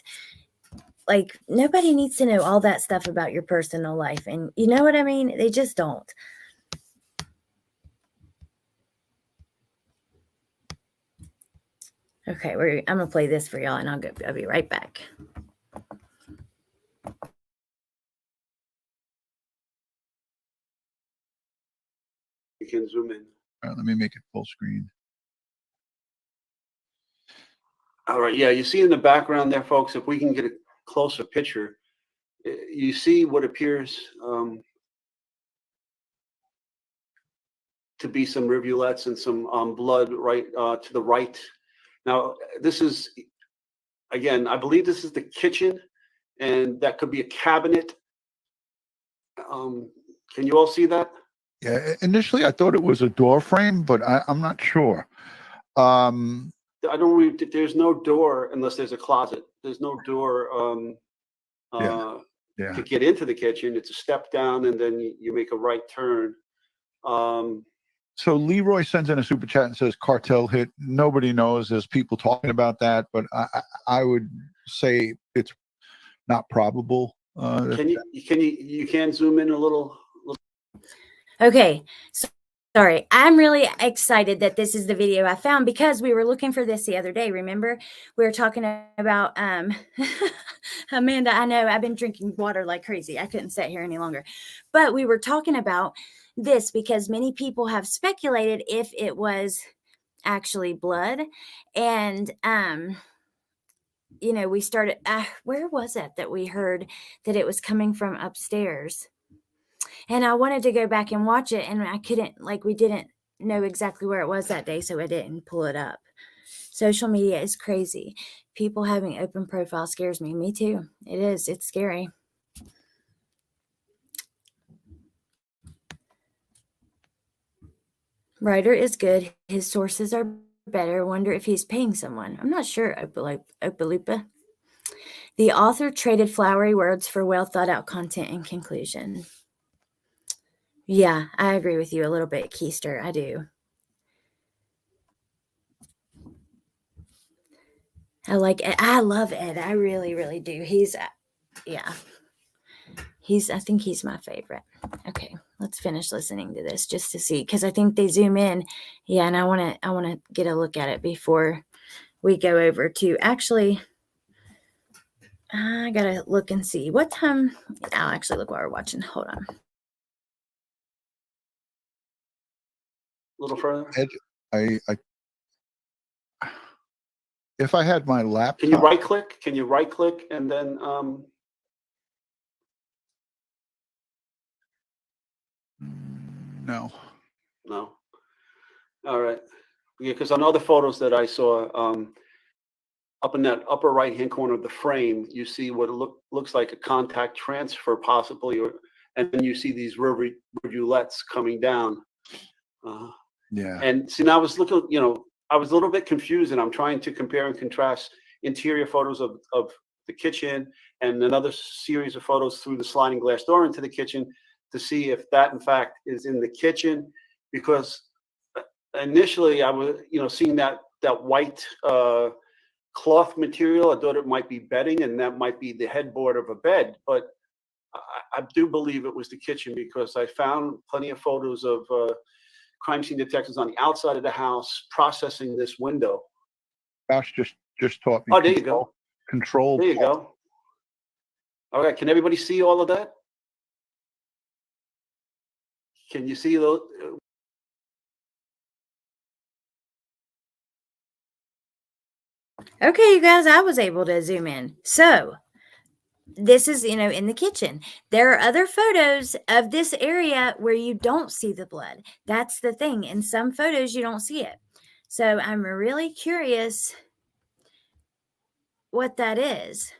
like nobody needs to know all that stuff about your personal life. And you know what I mean? They just don't. Okay, I'm gonna play this for y'all, and I'll be right back. You can zoom in. All right, let me make it full screen. All right, yeah, you see in the background there, folks, if we can get a closer picture, you see what appears to be some rivulets and some blood right to the right. Now, this is, again, I believe this is the kitchen, and that could be a cabinet. Can you all see that? Yeah, initially I thought it was a door frame, but I'm not sure. I don't read. There's no door unless there's a closet. There's no door to get into the kitchen. It's a step down, and then you make a right turn. So Leroy sends in a super chat and says cartel hit. Nobody knows. There's people talking about that, but I would say it's not probable. Can you zoom in a little? Okay, so sorry. I'm really excited that this is the video I found because we were looking for this the other day. Remember, we were talking about Amanda. I know I've been drinking water like crazy. I couldn't sit here any longer, but we were talking about this because many people have speculated if it was actually blood, and you know, we started. Where was it that we heard that it was coming from upstairs? And I wanted to go back and watch it, and I couldn't, like, we didn't know exactly where it was that day, so I didn't pull it up. Social media is crazy. People having open profile scares me. Me too. It is. It's scary. Writer is good. His sources are better. Wonder if he's paying someone. I'm not sure, Opalupa. The author traded flowery words for well thought out content and conclusion. Yeah, I agree with you a little bit, Keister. I do. I like Ed. I love Ed. I really, really do. He's, yeah. I think he's my favorite. Okay, let's finish listening to this just to see, because I think they zoom in. Yeah, and I want to get a look at it before we go over to actually. I gotta look and see what time. I'll actually look while we're watching. Hold on. A little further. Ed, if I had my laptop. Can you right click? Can you right click and then No. No. All right. Yeah, because on other photos that I saw, up in that upper right hand corner of the frame, you see what looks like a contact transfer, possibly, and then you see these rivulets coming down. Yeah. And see, now I was looking, I was a little bit confused, and I'm trying to compare and contrast interior photos of the kitchen and another series of photos through the sliding glass door into the kitchen to see if that in fact is in the kitchen, because initially I was, seeing that white cloth material, I thought it might be bedding and that might be the headboard of a bed, but I do believe it was the kitchen because I found plenty of photos of crime scene detectives on the outside of the house processing this window. Josh just taught me. Oh, there you go. Control. There you go. All right. Can everybody see all of that? Can you see those? Okay, you guys, I was able to zoom in. So this is, in the kitchen. There are other photos of this area where you don't see the blood. That's the thing. In some photos, you don't see it. So I'm really curious what that is.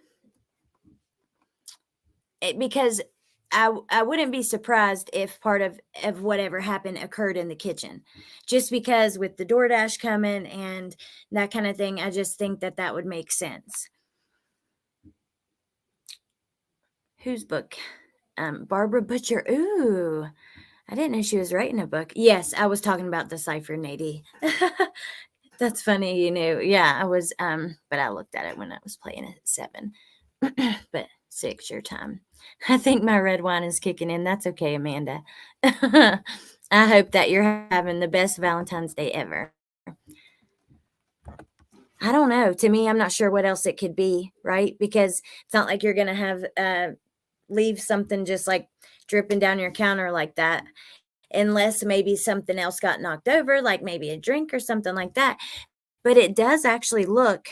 Because I wouldn't be surprised if part of whatever happened occurred in the kitchen, just because with the DoorDash coming and that kind of thing, I just think that would make sense. Whose book? Barbara Butcher. Ooh, I didn't know she was writing a book. Yes, I was talking about the Cipher, Nady. That's funny, yeah, I was, but I looked at it when I was playing at 7. But 6 your time. I think my red wine is kicking in. That's okay, Amanda. I hope that you're having the best Valentine's Day ever. I don't know. To me, I'm not sure what else it could be, right? Because it's not like you're gonna have leave something just like dripping down your counter like that, unless maybe something else got knocked over, like maybe a drink or something like that. But it does actually look.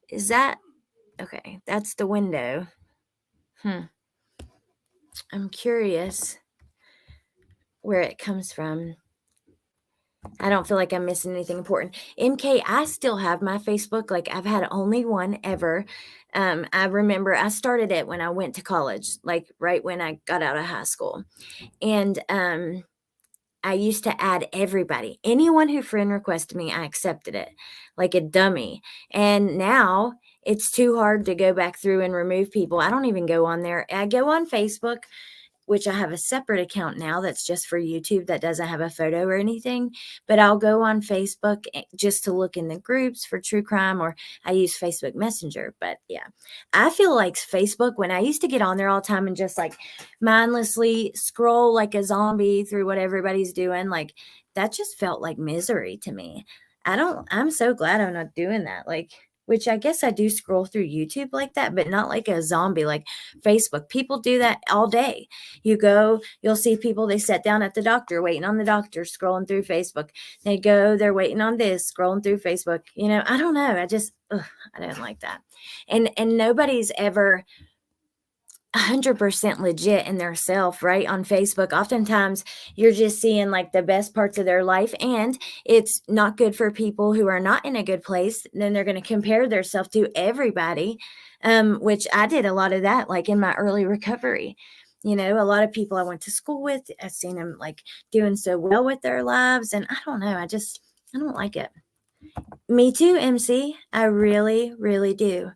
Is that okay? That's the window. I'm curious where it comes from. I don't feel like I'm missing anything important. MK, I still have my Facebook. Like I've had only one ever. I remember I started it when I went to college, like right when I got out of high school. And I used to add everybody. Anyone who friend requested me, I accepted it like a dummy. And now it's too hard to go back through and remove people. I don't even go on there. I go on Facebook, which I have a separate account now that's just for YouTube that doesn't have a photo or anything. But I'll go on Facebook just to look in the groups for true crime, or I use Facebook Messenger. But yeah, I feel like Facebook, when I used to get on there all the time and just like mindlessly scroll like a zombie through what everybody's doing, like that just felt like misery to me. I'm so glad I'm not doing that. Like, which I guess I do scroll through YouTube like that, but not like a zombie like Facebook. People do that all day. You'll see people, they sit down at the doctor, waiting on the doctor, scrolling through Facebook. They go, they're waiting on this, scrolling through Facebook. I don't know. I don't like that. And nobody's ever 100% legit in their self, right? On Facebook, oftentimes you're just seeing like the best parts of their life, and it's not good for people who are not in a good place. Then they're going to compare themselves to everybody, which I did a lot of that, like in my early recovery. A lot of people I went to school with, I've seen them like doing so well with their lives, and I don't know. I don't like it. Me too, MC. I really, really do.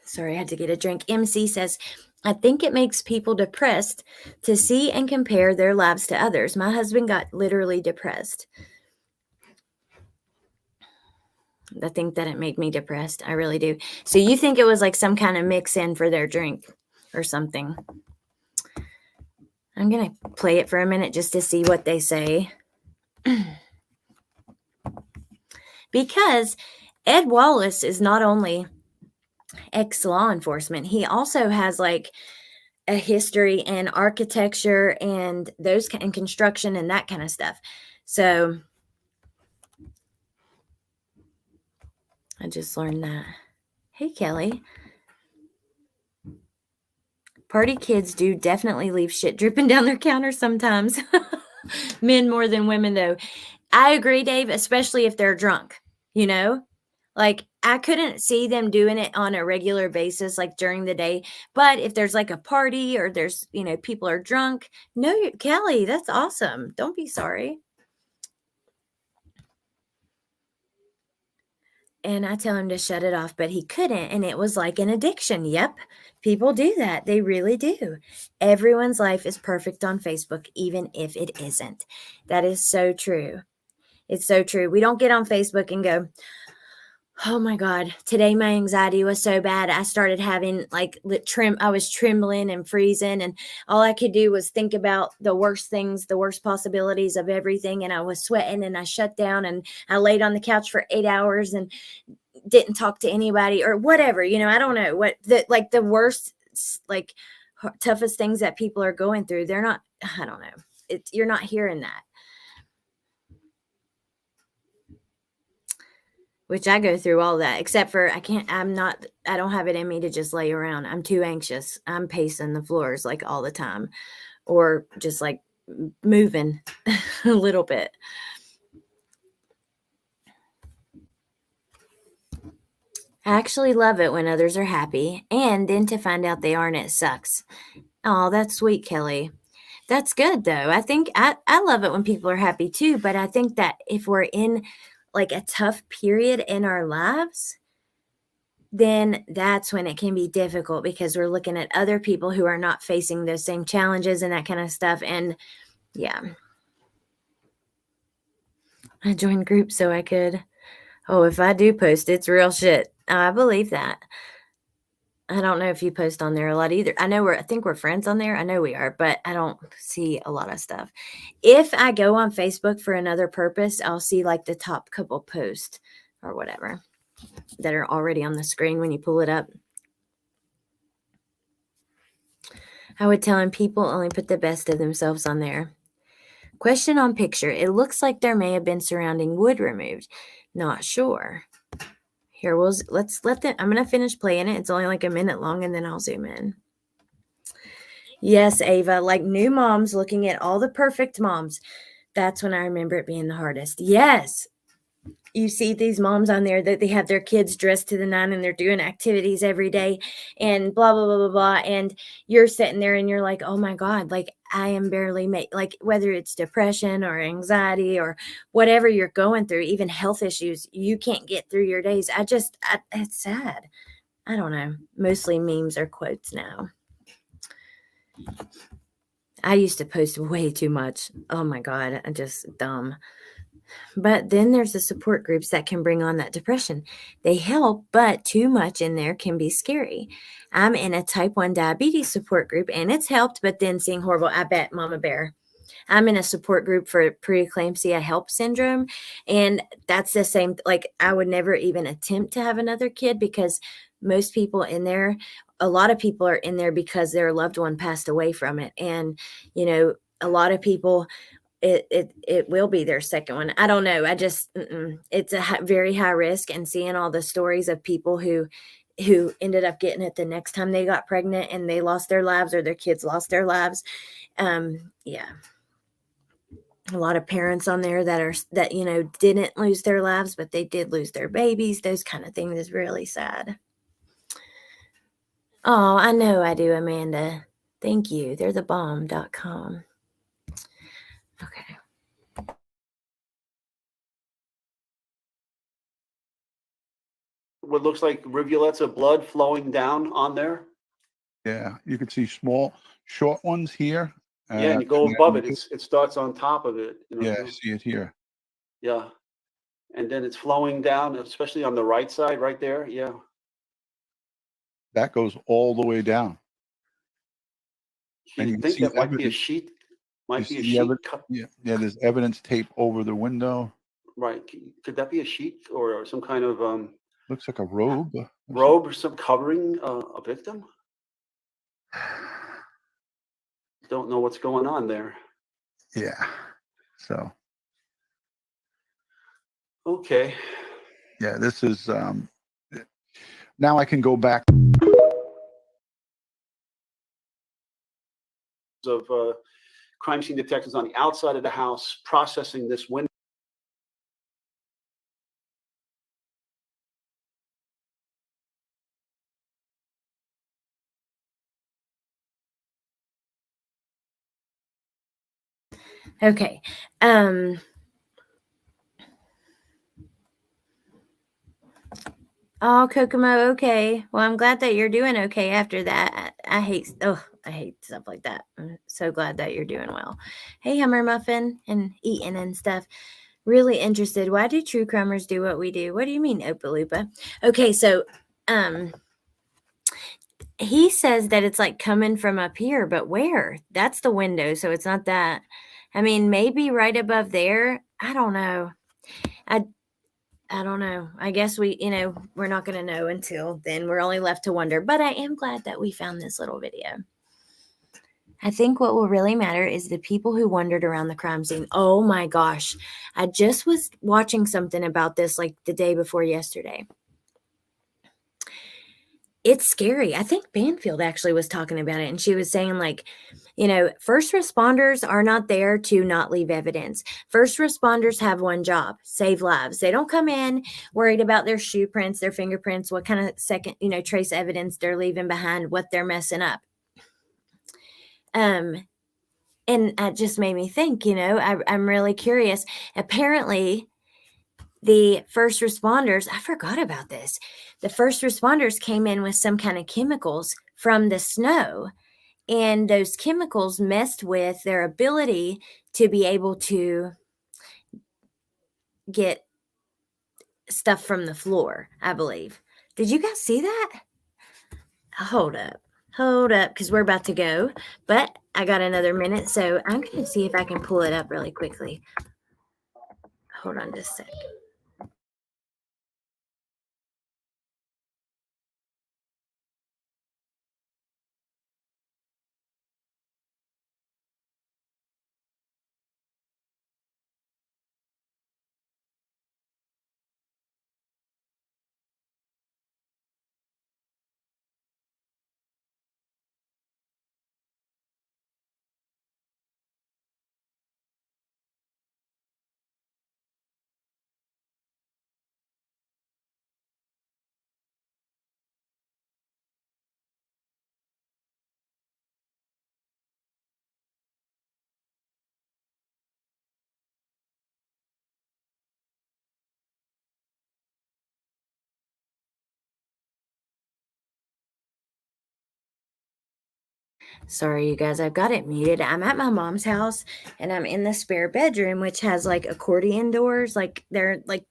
Sorry, I had to get a drink. MC says, I think it makes people depressed to see and compare their lives to others. My husband got literally depressed. I think that it made me depressed. I really do. So you think it was like some kind of mix in for their drink or something? I'm going to play it for a minute just to see what they say. Because Ed Wallace is not only ex-law enforcement, he also has like a history in architecture and and construction and that kind of stuff. So I just learned that. Hey, Kelly. Party kids do definitely leave shit dripping down their counter sometimes. Men more than women, though. I agree, Dave, especially if they're drunk, Like, I couldn't see them doing it on a regular basis, like during the day. But if there's like a party or there's, people are drunk. No, Kelly, that's awesome. Don't be sorry. And I tell him to shut it off, but he couldn't. And it was like an addiction. Yep. People do that. They really do. Everyone's life is perfect on Facebook, even if it isn't. That is so true. It's so true. We don't get on Facebook and go, oh my God, today my anxiety was so bad. I started having like I was trembling and freezing, and all I could do was think about the worst things, the worst possibilities of everything. And I was sweating and I shut down and I laid on the couch for 8 hours and didn't talk to anybody or whatever. I don't know what the worst, like toughest things that people are going through. They're not, I don't know. You're not hearing that. Which I go through all that, except for I don't have it in me to just lay around. I'm too anxious. I'm pacing the floors like all the time, or just like moving a little bit. I actually love it when others are happy, and then to find out they aren't, it sucks. Oh, that's sweet, Kelly. That's good, though. I think I love it when people are happy too, but I think that if we're in like a tough period in our lives, then that's when it can be difficult because we're looking at other people who are not facing those same challenges and that kind of stuff. And yeah, I joined groups so I could, oh, if I do post, it's real shit. I believe that. I don't know if you post on there a lot either. I think we're friends on there. I know we are, but I don't see a lot of stuff. If I go on Facebook for another purpose, I'll see like the top couple posts or whatever that are already on the screen when you pull it up. I would tell him people only put the best of themselves on there. Question on picture. It looks like there may have been surrounding wood removed. Not sure. Here, let's let them. I'm going to finish playing it. It's only like a minute long and then I'll zoom in. Yes, Ava, like new moms looking at all the perfect moms. That's when I remember it being the hardest. Yes. You see these moms on there that they have their kids dressed to the nine and they're doing activities every day and blah, blah, blah, blah, blah. And you're sitting there and you're like, oh my God, like I am barely like whether it's depression or anxiety or whatever you're going through, even health issues, you can't get through your days. It's sad. I don't know. Mostly memes or quotes now. I used to post way too much. Oh my God, I'm just dumb. But then there's the support groups that can bring on that depression. They help, but too much in there can be scary. I'm in a type 1 diabetes support group and it's helped, but then seeing horrible, I bet Mama Bear. I'm in a support group for preeclampsia HELP syndrome. And that's the same, like I would never even attempt to have another kid because most people in there, a lot of people are in there because their loved one passed away from it. And, you know, a lot of people, it will be their second one. I don't know. It's a very high risk, and seeing all the stories of people who ended up getting it the next time they got pregnant and they lost their lives or their kids lost their lives. Yeah. A lot of parents on there that, you know, didn't lose their lives, but they did lose their babies. Those kind of things is really sad. Oh, I know I do, Amanda. Thank you. They're the bomb.com. Okay. What looks like rivulets of blood flowing down on there. Yeah, you can see small, short ones here. Yeah, and you go above it. It starts on top of it. You know, yeah, I see it here. Yeah, and then it's flowing down, especially on the right side, right there. Yeah, that goes all the way down. You think that might be a sheet? Might be a sheet. Yeah, there's evidence tape over the window. Right. Could that be a sheet or some kind of looks like a robe? Robe or some covering a victim? Don't know what's going on there. Yeah. So. Okay. Yeah, this is now I can go back of crime scene detectives on the outside of the house processing this window. Okay. Oh, Kokomo, okay. Well, I'm glad that you're doing okay after that. I hate stuff like that. I'm so glad that you're doing well. Hey, Hummer Muffin and eating and stuff. Really interested. Why do true crimers do what we do? What do you mean, Opalupa? Okay, so he says that it's like coming from up here, but where? That's the window, so it's not that. I mean, maybe right above there. I don't know. I don't know. I guess we're not going to know until then. We're only left to wonder. But I am glad that we found this little video. I think what will really matter is the people who wandered around the crime scene. Oh my gosh. I just was watching something about this like the day before yesterday. It's scary. I think Banfield actually was talking about it, and she was saying like, first responders are not there to not leave evidence. First responders have one job: save lives. They don't come in worried about their shoe prints, their fingerprints, what kind of trace evidence they're leaving behind, what they're messing up. And that just made me think, I'm really curious. Apparently, the first responders, I forgot about this. The first responders came in with some kind of chemicals from the snow, and those chemicals messed with their ability to be able to get stuff from the floor, I believe. Did you guys see that? Hold up, because we're about to go, but I got another minute, so I'm going to see if I can pull it up really quickly. Hold on just a sec. Sorry, you guys, I've got it muted. I'm at my mom's house and I'm in the spare bedroom, which has like accordion doors. Like they're like,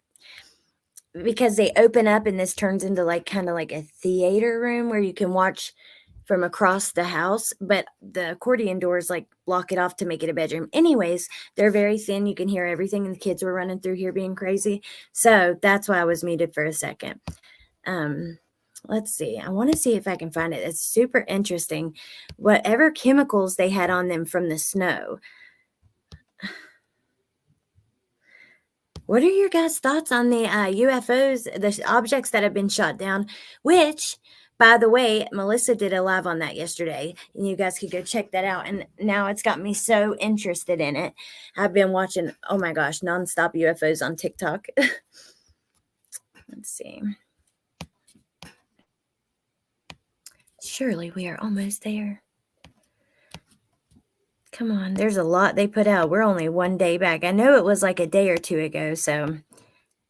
because they open up and this turns into like kind of like a theater room where you can watch from across the house, but the accordion doors like block it off to make it a bedroom. Anyways, they're very thin. You can hear everything, and the kids were running through here being crazy. So that's why I was muted for a second. Let's see. I want to see if I can find it. It's super interesting. Whatever chemicals they had on them from the snow. What are your guys' thoughts on the UFOs, the objects that have been shot down? Which, by the way, Melissa did a live on that yesterday, and you guys could go check that out. And now it's got me so interested in it. I've been watching, oh my gosh, nonstop UFOs on TikTok. Let's see. Surely we are almost there. Come on, there's a lot they put out. We're only one day back. I know it was like a day or two ago, so I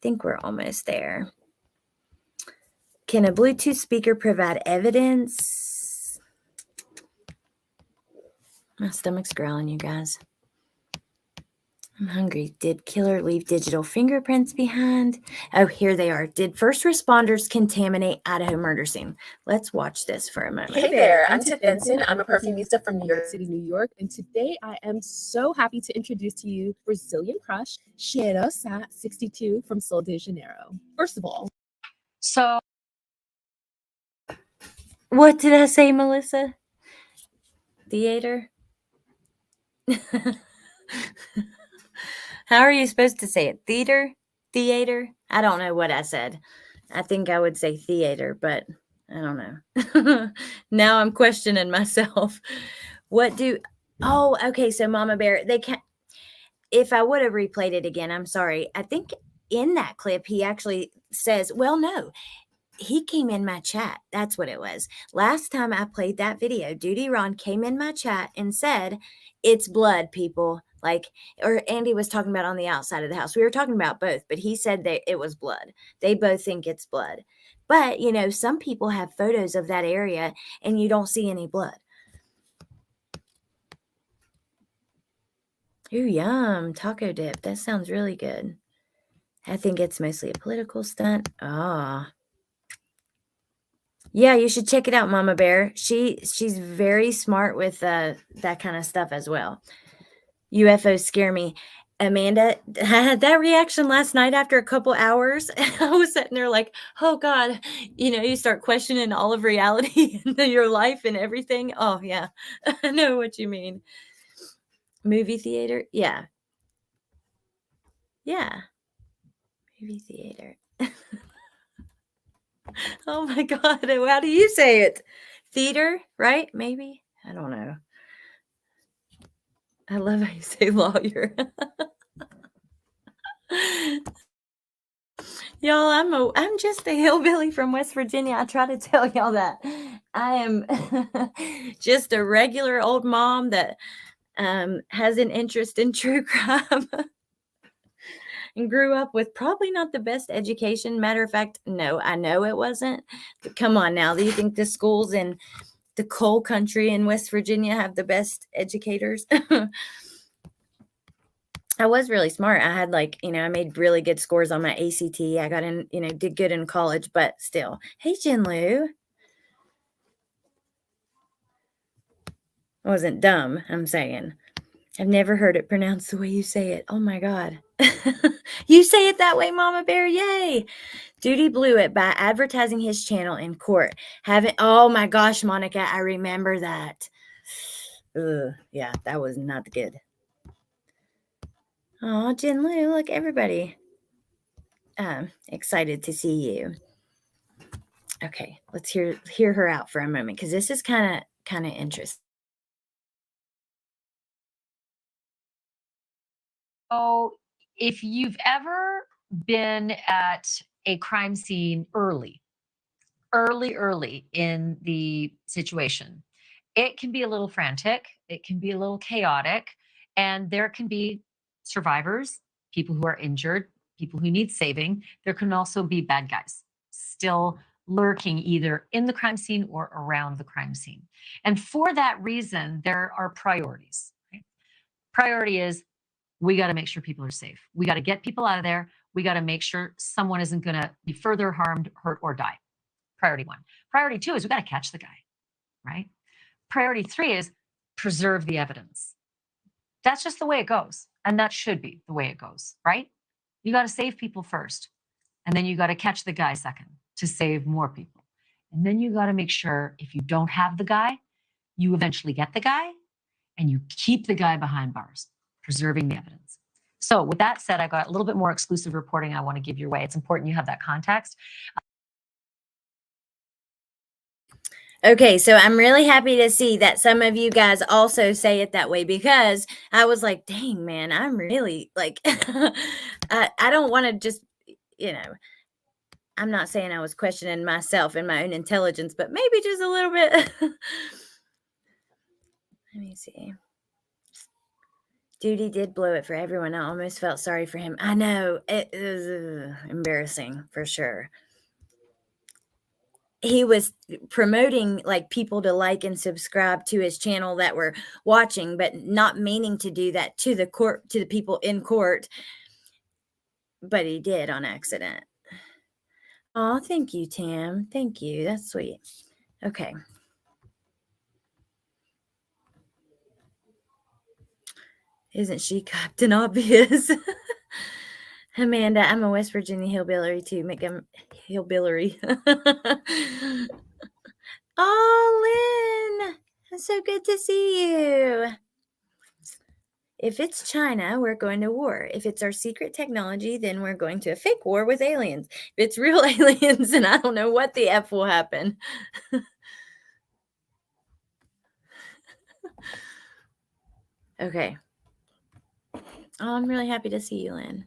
think we're almost there. Can a Bluetooth speaker provide evidence? My stomach's growling, you guys. I'm hungry. Did killer leave digital fingerprints behind? Oh, here they are. Did first responders contaminate Idaho murder scene? Let's watch this for a moment. Hey there, I'm Tiff Benson. I'm a perfumista from New York City, New York. And today I am so happy to introduce to you Brazilian Crush, Cheiro Sat 62 from Sol de Janeiro. First of all, So What did I say, Melissa? Theater? How are you supposed to say it? Theater? Theater? I don't know what I said. I think I would say theater, but I don't know. Now I'm questioning myself. Okay, so Mama Bear, they can't. If I would have replayed it again, I'm sorry. I think in that clip, he actually says, well, no, he came in my chat. That's what it was. Last time I played that video, Duty Ron came in my chat and said, it's blood, people. Like, or Andy was talking about on the outside of the house. We were talking about both, but he said that it was blood. They both think it's blood. But, you know, some people have photos of that area and you don't see any blood. Ooh, yum. Taco dip. That sounds really good. I think it's mostly a political stunt. Ah. Yeah, you should check it out, Mama Bear. She's very smart with that kind of stuff as well. UFOs scare me. Amanda, I had that reaction last night after a couple hours. I was sitting there like, oh God, you know, you start questioning all of reality and your life and everything. Oh yeah, I know what you mean. Movie theater? Yeah. Yeah. Movie theater. Oh my God. How do you say it? Theater, right? Maybe. I don't know. I love how you say lawyer. Y'all, I'm just a hillbilly from West Virginia. I try to tell y'all that. I am just a regular old mom that has an interest in true crime. and grew up with probably not the best education. Matter of fact, no, I know it wasn't. But come on now. Do you think the schools in the coal country in West Virginia have the best educators? I was really smart. I had I made really good scores on my ACT. I got in, did good in college, but still. Hey, Jinlu. I wasn't dumb, I'm saying. I've never heard it pronounced the way you say it. Oh my God. You say it that way, Mama Bear. Yay. Duty blew it by advertising his channel in court. Oh my gosh, Monica, I remember that. Ugh, yeah, that was not good. Oh, Jinlu, look, everybody. Excited to see you. Okay, let's hear her out for a moment because this is kind of interesting. So if you've ever been at a crime scene early in the situation, it can be a little frantic, it can be a little chaotic, and there can be survivors, people who are injured, people who need saving. There can also be bad guys still lurking either in the crime scene or around the crime scene. And for that reason, there are priorities. Right? Priority is we got to make sure people are safe. We got to get people out of there. We got to make sure someone isn't going to be further harmed, hurt, or die. Priority 1. Priority 2 is we got to catch the guy, right? Priority 3 is preserve the evidence. That's just the way it goes. And that should be the way it goes, right? You got to save people first. And then you got to catch the guy second to save more people. And then you got to make sure if you don't have the guy, you eventually get the guy and you keep the guy behind bars, preserving the evidence. So with that said, I got a little bit more exclusive reporting I want to give your way. It's important you have that context. Okay, so I'm really happy to see that some of you guys also say it that way because I was like, dang, man, I'm really I don't want to just, I'm not saying I was questioning myself and my own intelligence, but maybe just a little bit. Let me see. Duty did blow it for everyone. I almost felt sorry for him. I know. It was embarrassing for sure. He was promoting people to like and subscribe to his channel that were watching, but not meaning to do that to the people in court. But he did on accident. Oh, thank you, Tam. Thank you. That's sweet. Okay. Isn't she Captain Obvious? Amanda, I'm a West Virginia hillbilly too. Make them hillbilly. Oh, Lynn, it's so good to see you. If it's China, we're going to war. If it's our secret technology, then we're going to a fake war with aliens. If it's real aliens, then I don't know what the F will happen. Okay. Oh, I'm really happy to see you, Lynn.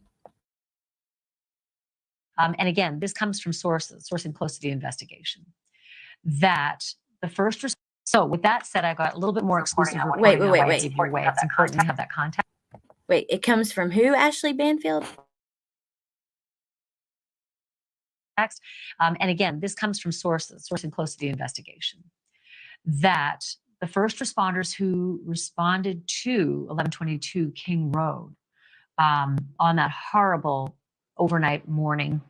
And again, this comes from sourcing close to the investigation. That the first. So with that said, I got a little bit more exclusive. Wait. It's important to have that context. Wait, it comes from who? Ashley Banfield? And again, this comes from sourcing close to the investigation. That the first responders who responded to 1122 King Road on that horrible overnight morning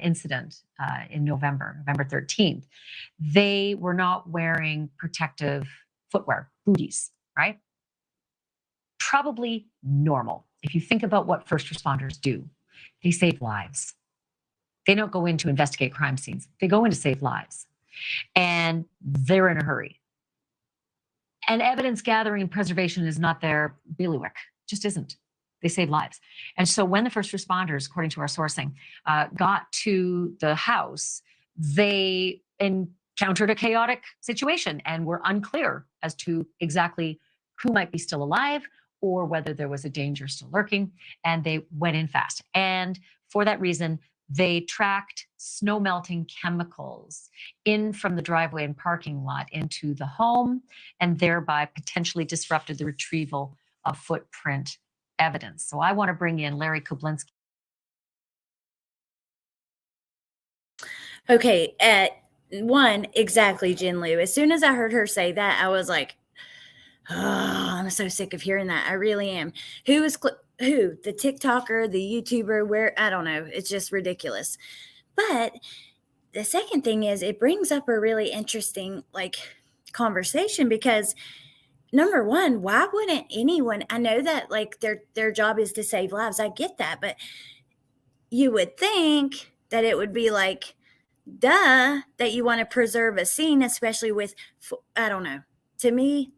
incident in November 13th, they were not wearing protective footwear, booties, right? Probably normal. If you think about what first responders do, they save lives. They don't go in to investigate crime scenes. They go in to save lives. And they're in a hurry. And evidence gathering and preservation is not their bailiwick, just isn't. They save lives. And so when the first responders, according to our sourcing, got to the house, they encountered a chaotic situation and were unclear as to exactly who might be still alive or whether there was a danger still lurking. And they went in fast. And for that reason, they tracked snow melting chemicals in from the driveway and parking lot into the home and thereby potentially disrupted the retrieval of footprint evidence. So I want to bring in Larry Kublinski. Okay, at one, exactly, Jen Lou. As soon as I heard her say that, I was like, oh, I'm so sick of hearing that. I really am. Who is who? The TikToker, the YouTuber, where I don't know. It's just ridiculous. But the second thing is it brings up a really interesting like conversation because number one, why wouldn't anyone, I know that like their job is to save lives. I get that, but you would think that it would be like duh that you want to preserve a scene, especially with I don't know. To me,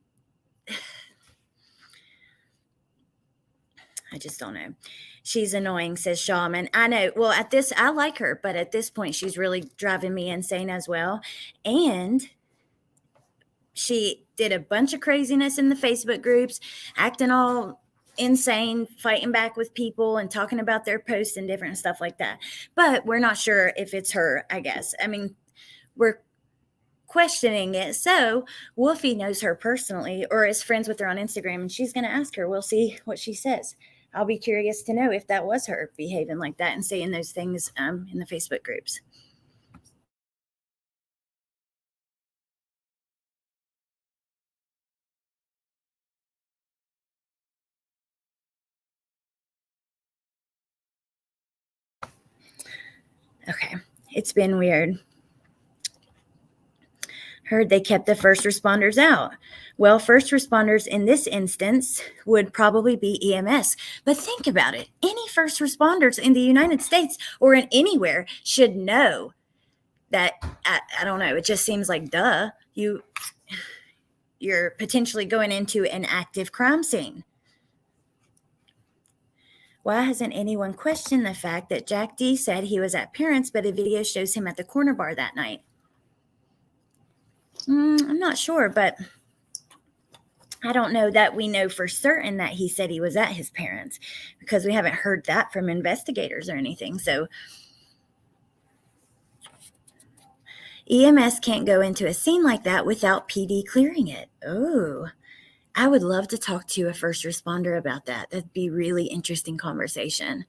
I just don't know. She's annoying, says Shaman. I know. Well, at this, I like her, but at this point, she's really driving me insane as well. And she did a bunch of craziness in the Facebook groups, acting all insane, fighting back with people and talking about their posts and different stuff like that. But we're not sure if it's her, I guess. I mean, we're questioning it. So Wolfie knows her personally or is friends with her on Instagram, and she's going to ask her. We'll see what she says. I'll be curious to know if that was her behaving like that and saying those things in the Facebook groups. Okay, it's been weird. Heard they kept the first responders out. Well, first responders in this instance would probably be EMS. But think about it. Any first responders in the United States or in anywhere should know that, I don't know, it just seems like duh. You're potentially going into an active crime scene. Why hasn't anyone questioned the fact that Jack D said he was at parents, but a video shows him at the corner bar that night? I'm not sure, but I don't know that we know for certain that he said he was at his parents because we haven't heard that from investigators or anything. So EMS can't go into a scene like that without PD clearing it. Oh, I would love to talk to a first responder about that. That'd be really interesting conversation.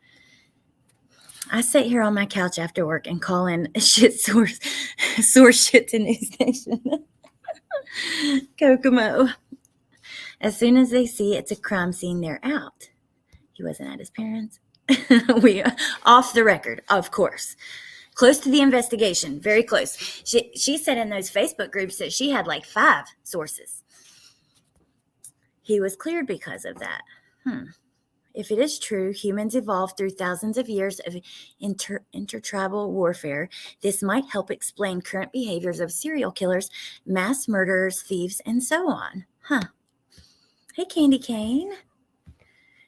I sit here on my couch after work and call in shit source shit to News Nation. Kokomo. As soon as they see it's a crime scene, they're out. He wasn't at his parents. We off the record, of course. Close to the investigation, very close. She said in those Facebook groups that she had like 5 sources. He was cleared because of that. If it is true, humans evolved through thousands of years of intertribal warfare. This might help explain current behaviors of serial killers, mass murderers, thieves, and so on. Hey, Candy Cane.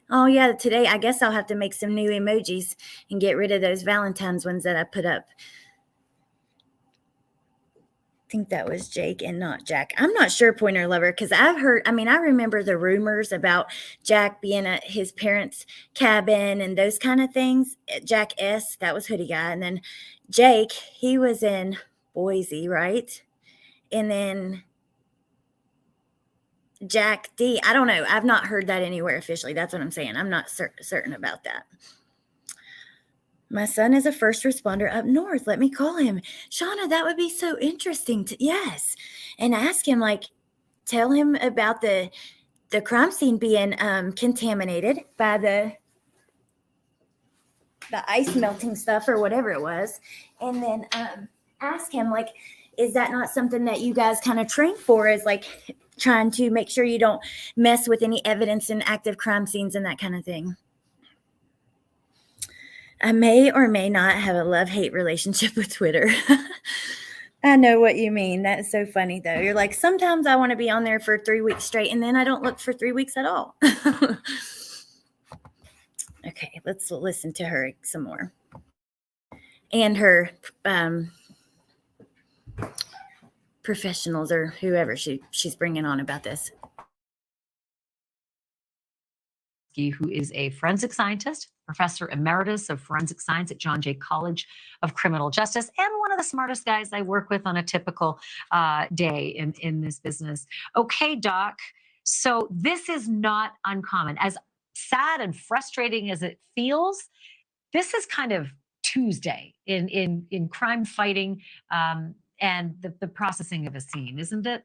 Oh, yeah, today I guess I'll have to make some new emojis and get rid of those Valentine's ones that I put up. I think that was Jake and not Jack. I'm not sure, Pointer Lover, because I remember the rumors about Jack being at his parents' cabin and those kind of things. Jack S., that was Hoodie Guy. And then Jake, he was in Boise, right? And then Jack D., I don't know. I've not heard that anywhere officially. That's what I'm saying. I'm not certain about that. My son is a first responder up north. Let me call him. Shauna, that would be so interesting. Yes. And ask him, tell him about the crime scene being contaminated by the ice melting stuff or whatever it was. And then ask him, is that not something that you guys kind of train for, is trying to make sure you don't mess with any evidence in active crime scenes and that kind of thing? I may or may not have a love-hate relationship with Twitter. I know what you mean. That's so funny, though. You're like, sometimes I want to be on there for 3 weeks straight, and then I don't look for 3 weeks at all. Okay, let's listen to her some more. And her professionals or whoever she's bringing on about this. Who is a forensic scientist, professor emeritus of forensic science at John Jay College of Criminal Justice, and one of the smartest guys I work with on a typical day in this business. Okay, Doc, so this is not uncommon. As sad and frustrating as it feels, this is kind of Tuesday in crime fighting and the processing of a scene, isn't it?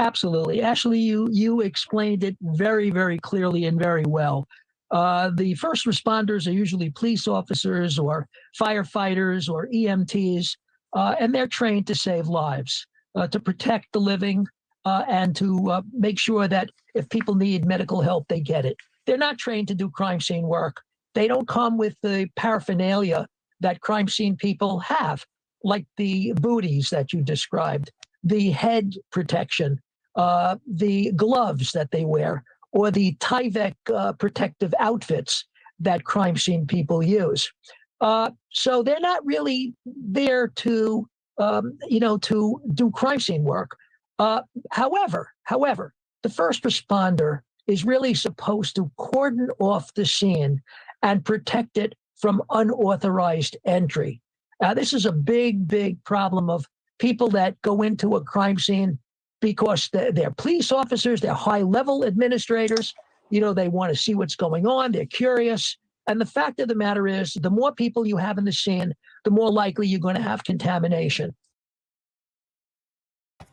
Absolutely. Ashley, you explained it very, very clearly and very well. The first responders are usually police officers or firefighters or EMTs, and they're trained to save lives, to protect the living, and to make sure that if people need medical help, they get it. They're not trained to do crime scene work. They don't come with the paraphernalia that crime scene people have, like the booties that you described, the head protection, the gloves that they wear, or the Tyvek protective outfits that crime scene people use. So they're not really there to, to do crime scene work. However, the first responder is really supposed to cordon off the scene and protect it from unauthorized entry. This is a big, big problem of people that go into a crime scene because they're police officers, they're high-level administrators. They want to see what's going on. They're curious. And the fact of the matter is, the more people you have in the scene, the more likely you're going to have contamination.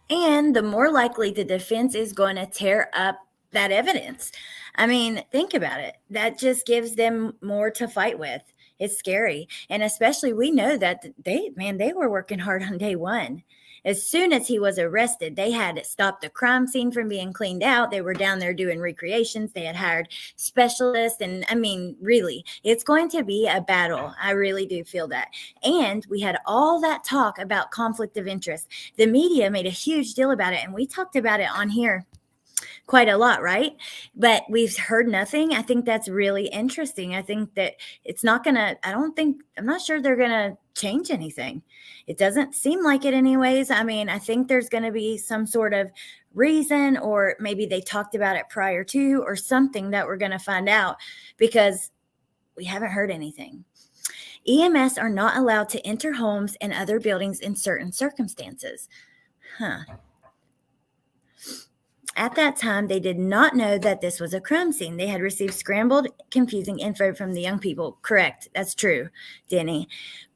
And the more likely the defense is going to tear up that evidence. I mean, think about it. That just gives them more to fight with. It's scary. And especially we know that they were working hard on day one. As soon as he was arrested, they had stopped the crime scene from being cleaned out. They were down there doing recreations. They had hired specialists. And I mean, really, it's going to be a battle. I really do feel that. And we had all that talk about conflict of interest. The media made a huge deal about it. And we talked about it on here quite a lot, right? But we've heard nothing. I think that's really interesting. I think that it's not going to, I'm not sure they're going to change anything. It doesn't seem like it anyways. I mean, I think there's going to be some sort of reason, or maybe they talked about it prior to, or something that we're going to find out, because we haven't heard anything. EMS are not allowed to enter homes and other buildings in certain circumstances. At that time, they did not know that this was a crime scene. They had received scrambled, confusing info from the young people. Correct. That's true, Denny.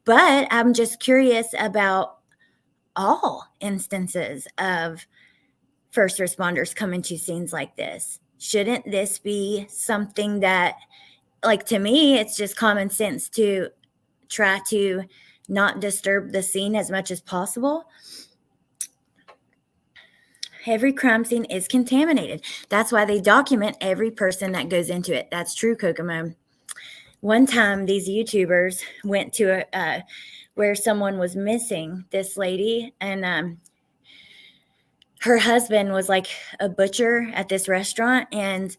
But I'm just curious about all instances of first responders coming to scenes like this. Shouldn't this be something that, like, to me, it's just common sense to try to not disturb the scene as much as possible? Every crime scene is contaminated. That's why they document every person that goes into it. That's true, Kokomo. One time, these YouTubers went to where someone was missing, this lady, and her husband was like a butcher at this restaurant, and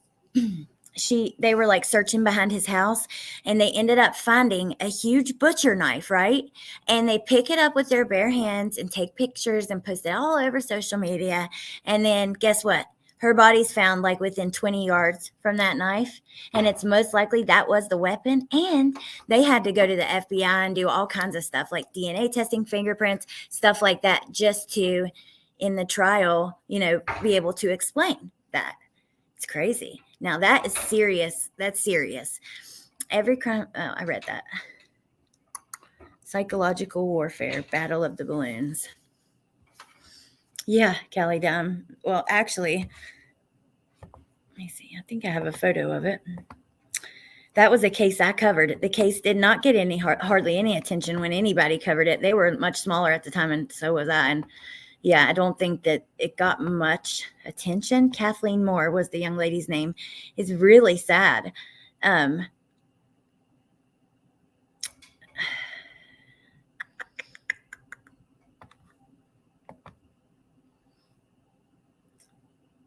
they were like searching behind his house, and they ended up finding a huge butcher knife, right? And they pick it up with their bare hands and take pictures and post it all over social media. And then guess what? Her body's found like within 20 yards from that knife. And it's most likely that was the weapon. And they had to go to the FBI and do all kinds of stuff like DNA testing, fingerprints, stuff like that, just to, in the trial, be able to explain that. It's crazy. Now that is serious. That's serious. Every crime. Oh, I read that. Psychological warfare, battle of the balloons. Yeah, Callie Dunn. Well, actually, let me see. I think I have a photo of it. That was a case I covered. The case did not get hardly any attention when anybody covered it. They were much smaller at the time, and so was I. And yeah, I don't think that it got much attention. Kathleen Moore was the young lady's name. It's really sad.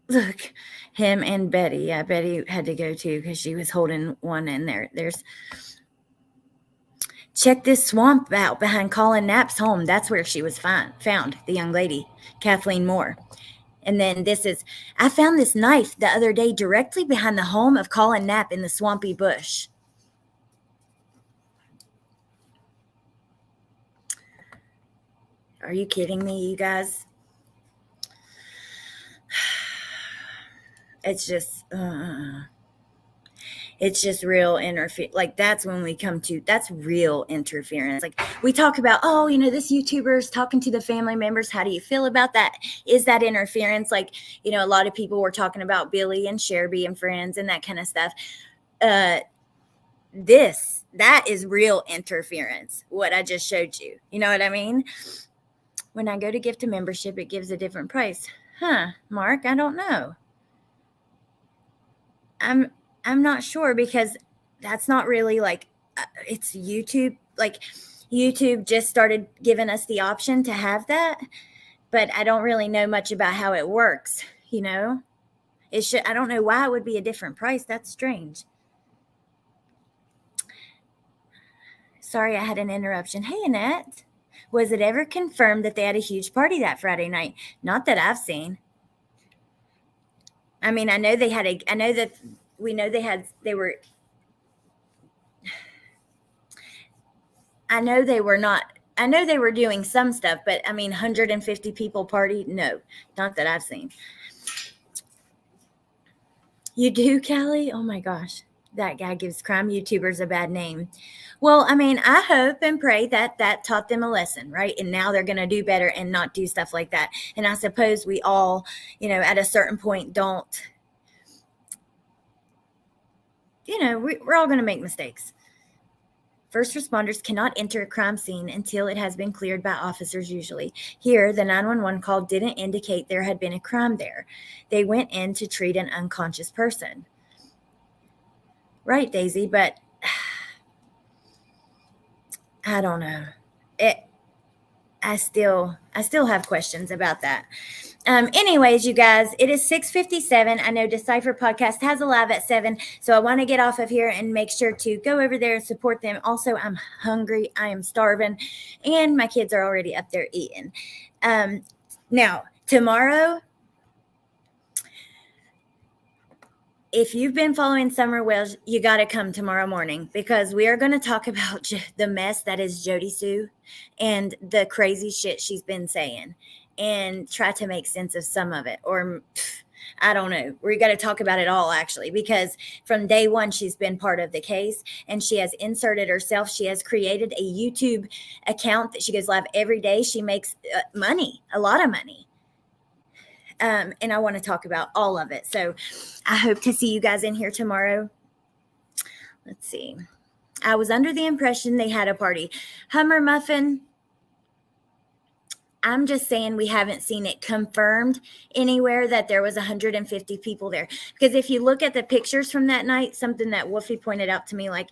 Look, him and Betty. Yeah, Betty had to go too because she was holding one in there. Check this swamp out behind Colin Knapp's home. That's where she was found, the young lady, Kathleen Moore. And then I found this knife the other day directly behind the home of Colin Knapp in the swampy bush. Are you kidding me, you guys? It's just, It's just real interference. Like, that's when we come to, that's real interference. Like, we talk about, oh, this YouTuber is talking to the family members. How do you feel about that? Is that interference? Like, a lot of people were talking about Billy and Cher being friends and that kind of stuff. That is real interference, what I just showed you. You know what I mean? When I go to gift a membership, it gives a different price. Huh, Mark, I don't know. I'm not sure, because that's not really like, it's YouTube. Like, YouTube just started giving us the option to have that, but I don't really know much about how it works. I don't know why it would be a different price. That's strange. Sorry, I had an interruption. Hey, Annette. Was it ever confirmed that they had a huge party that Friday night? Not that I've seen. I mean, I know they had I know they were doing some stuff, but I mean, 150 people party? No, not that I've seen. You do, Callie? Oh my gosh. That guy gives crime YouTubers a bad name. Well, I mean, I hope and pray that that taught them a lesson, right? And now they're going to do better and not do stuff like that. And I suppose we all, at a certain point don't, we're all going to make mistakes. First responders cannot enter a crime scene until it has been cleared by officers usually. Here, the 911 call didn't indicate there had been a crime there. They went in to treat an unconscious person. Right, Daisy, but I don't know. I still have questions about that. Anyways, you guys, it is 6:57. I know Decipher Podcast has a live at 7, so I want to get off of here and make sure to go over there and support them. Also, I'm hungry. I am starving, and my kids are already up there eating. Now, tomorrow, if you've been following Summer Wells, you got to come tomorrow morning, because we are going to talk about the mess that is Jody Sue and the crazy shit she's been saying, and try to make sense of some of it. Or I don't know. We got to talk about it all, actually, because from day one, she's been part of the case, and she has inserted herself. She has created a YouTube account that she goes live every day. She makes money, a lot of money. And I want to talk about all of it. So I hope to see you guys in here tomorrow. Let's see. I was under the impression they had a party. Hummer Muffin, I'm just saying we haven't seen it confirmed anywhere that there was 150 people there. Because if you look at the pictures from that night, something that Wolfie pointed out to me, like,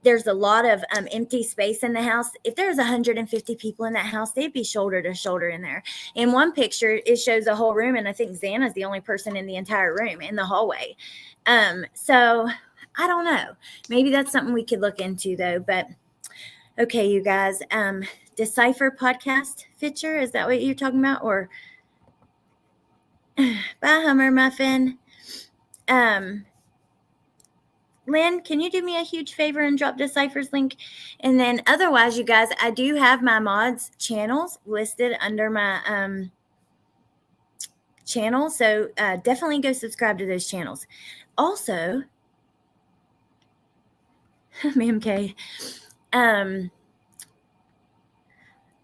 there's a lot of empty space in the house. If there's 150 people in that house, they'd be shoulder to shoulder in there. In one picture, it shows a whole room, and I think Xana's the only person in the entire room in the hallway. So I don't know. Maybe that's something we could look into, though. But okay, you guys, Decipher Podcast feature, is that what you're talking about? Or bye, Hummer Muffin. Lynn, can you do me a huge favor and drop Decipher's link? And then otherwise, you guys, I do have my mods channels listed under my channel. So definitely go subscribe to those channels. Also, Ma'am K, something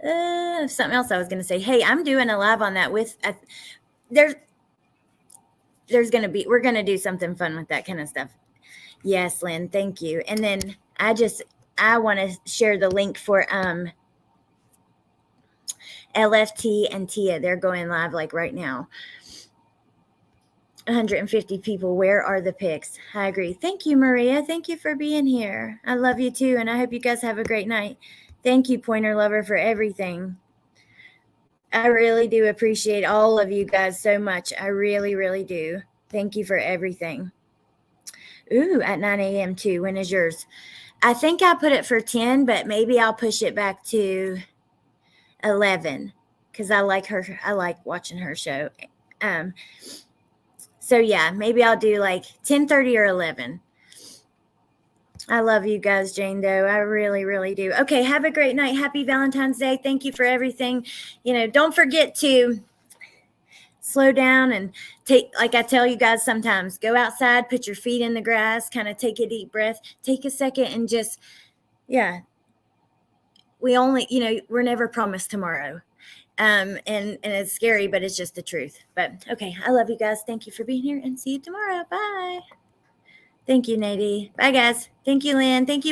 else I was going to say. Hey, I'm doing a live on that with, we're going to do something fun with that kind of stuff. Yes, Lynn, thank you. And then I want to share the link for LFT and Tia. They're going live like right now. 150 people. Where are the pics? I agree. Thank you, Maria. Thank you for being here. I love you too, and I hope you guys have a great night. Thank you, Pointer Lover, for everything. I really do appreciate all of you guys so much. I really, really do. Thank you for everything. Ooh, at 9 a.m. too. When is yours? I think I put it for 10, but maybe I'll push it back to 11 because I like her. I like watching her show. So yeah, maybe I'll do like 10:30 or 11. I love you guys, Jane Doe. I really, really do. Okay, have a great night. Happy Valentine's Day. Thank you for everything. Don't forget to slow down and take, like I tell you guys sometimes, go outside, put your feet in the grass, kind of take a deep breath, take a second and just, yeah, we only, we're never promised tomorrow. And it's scary, but it's just the truth. But okay, I love you guys. Thank you for being here and see you tomorrow. Bye. Thank you, Nadie. Bye, guys. Thank you, Lynn. Thank you.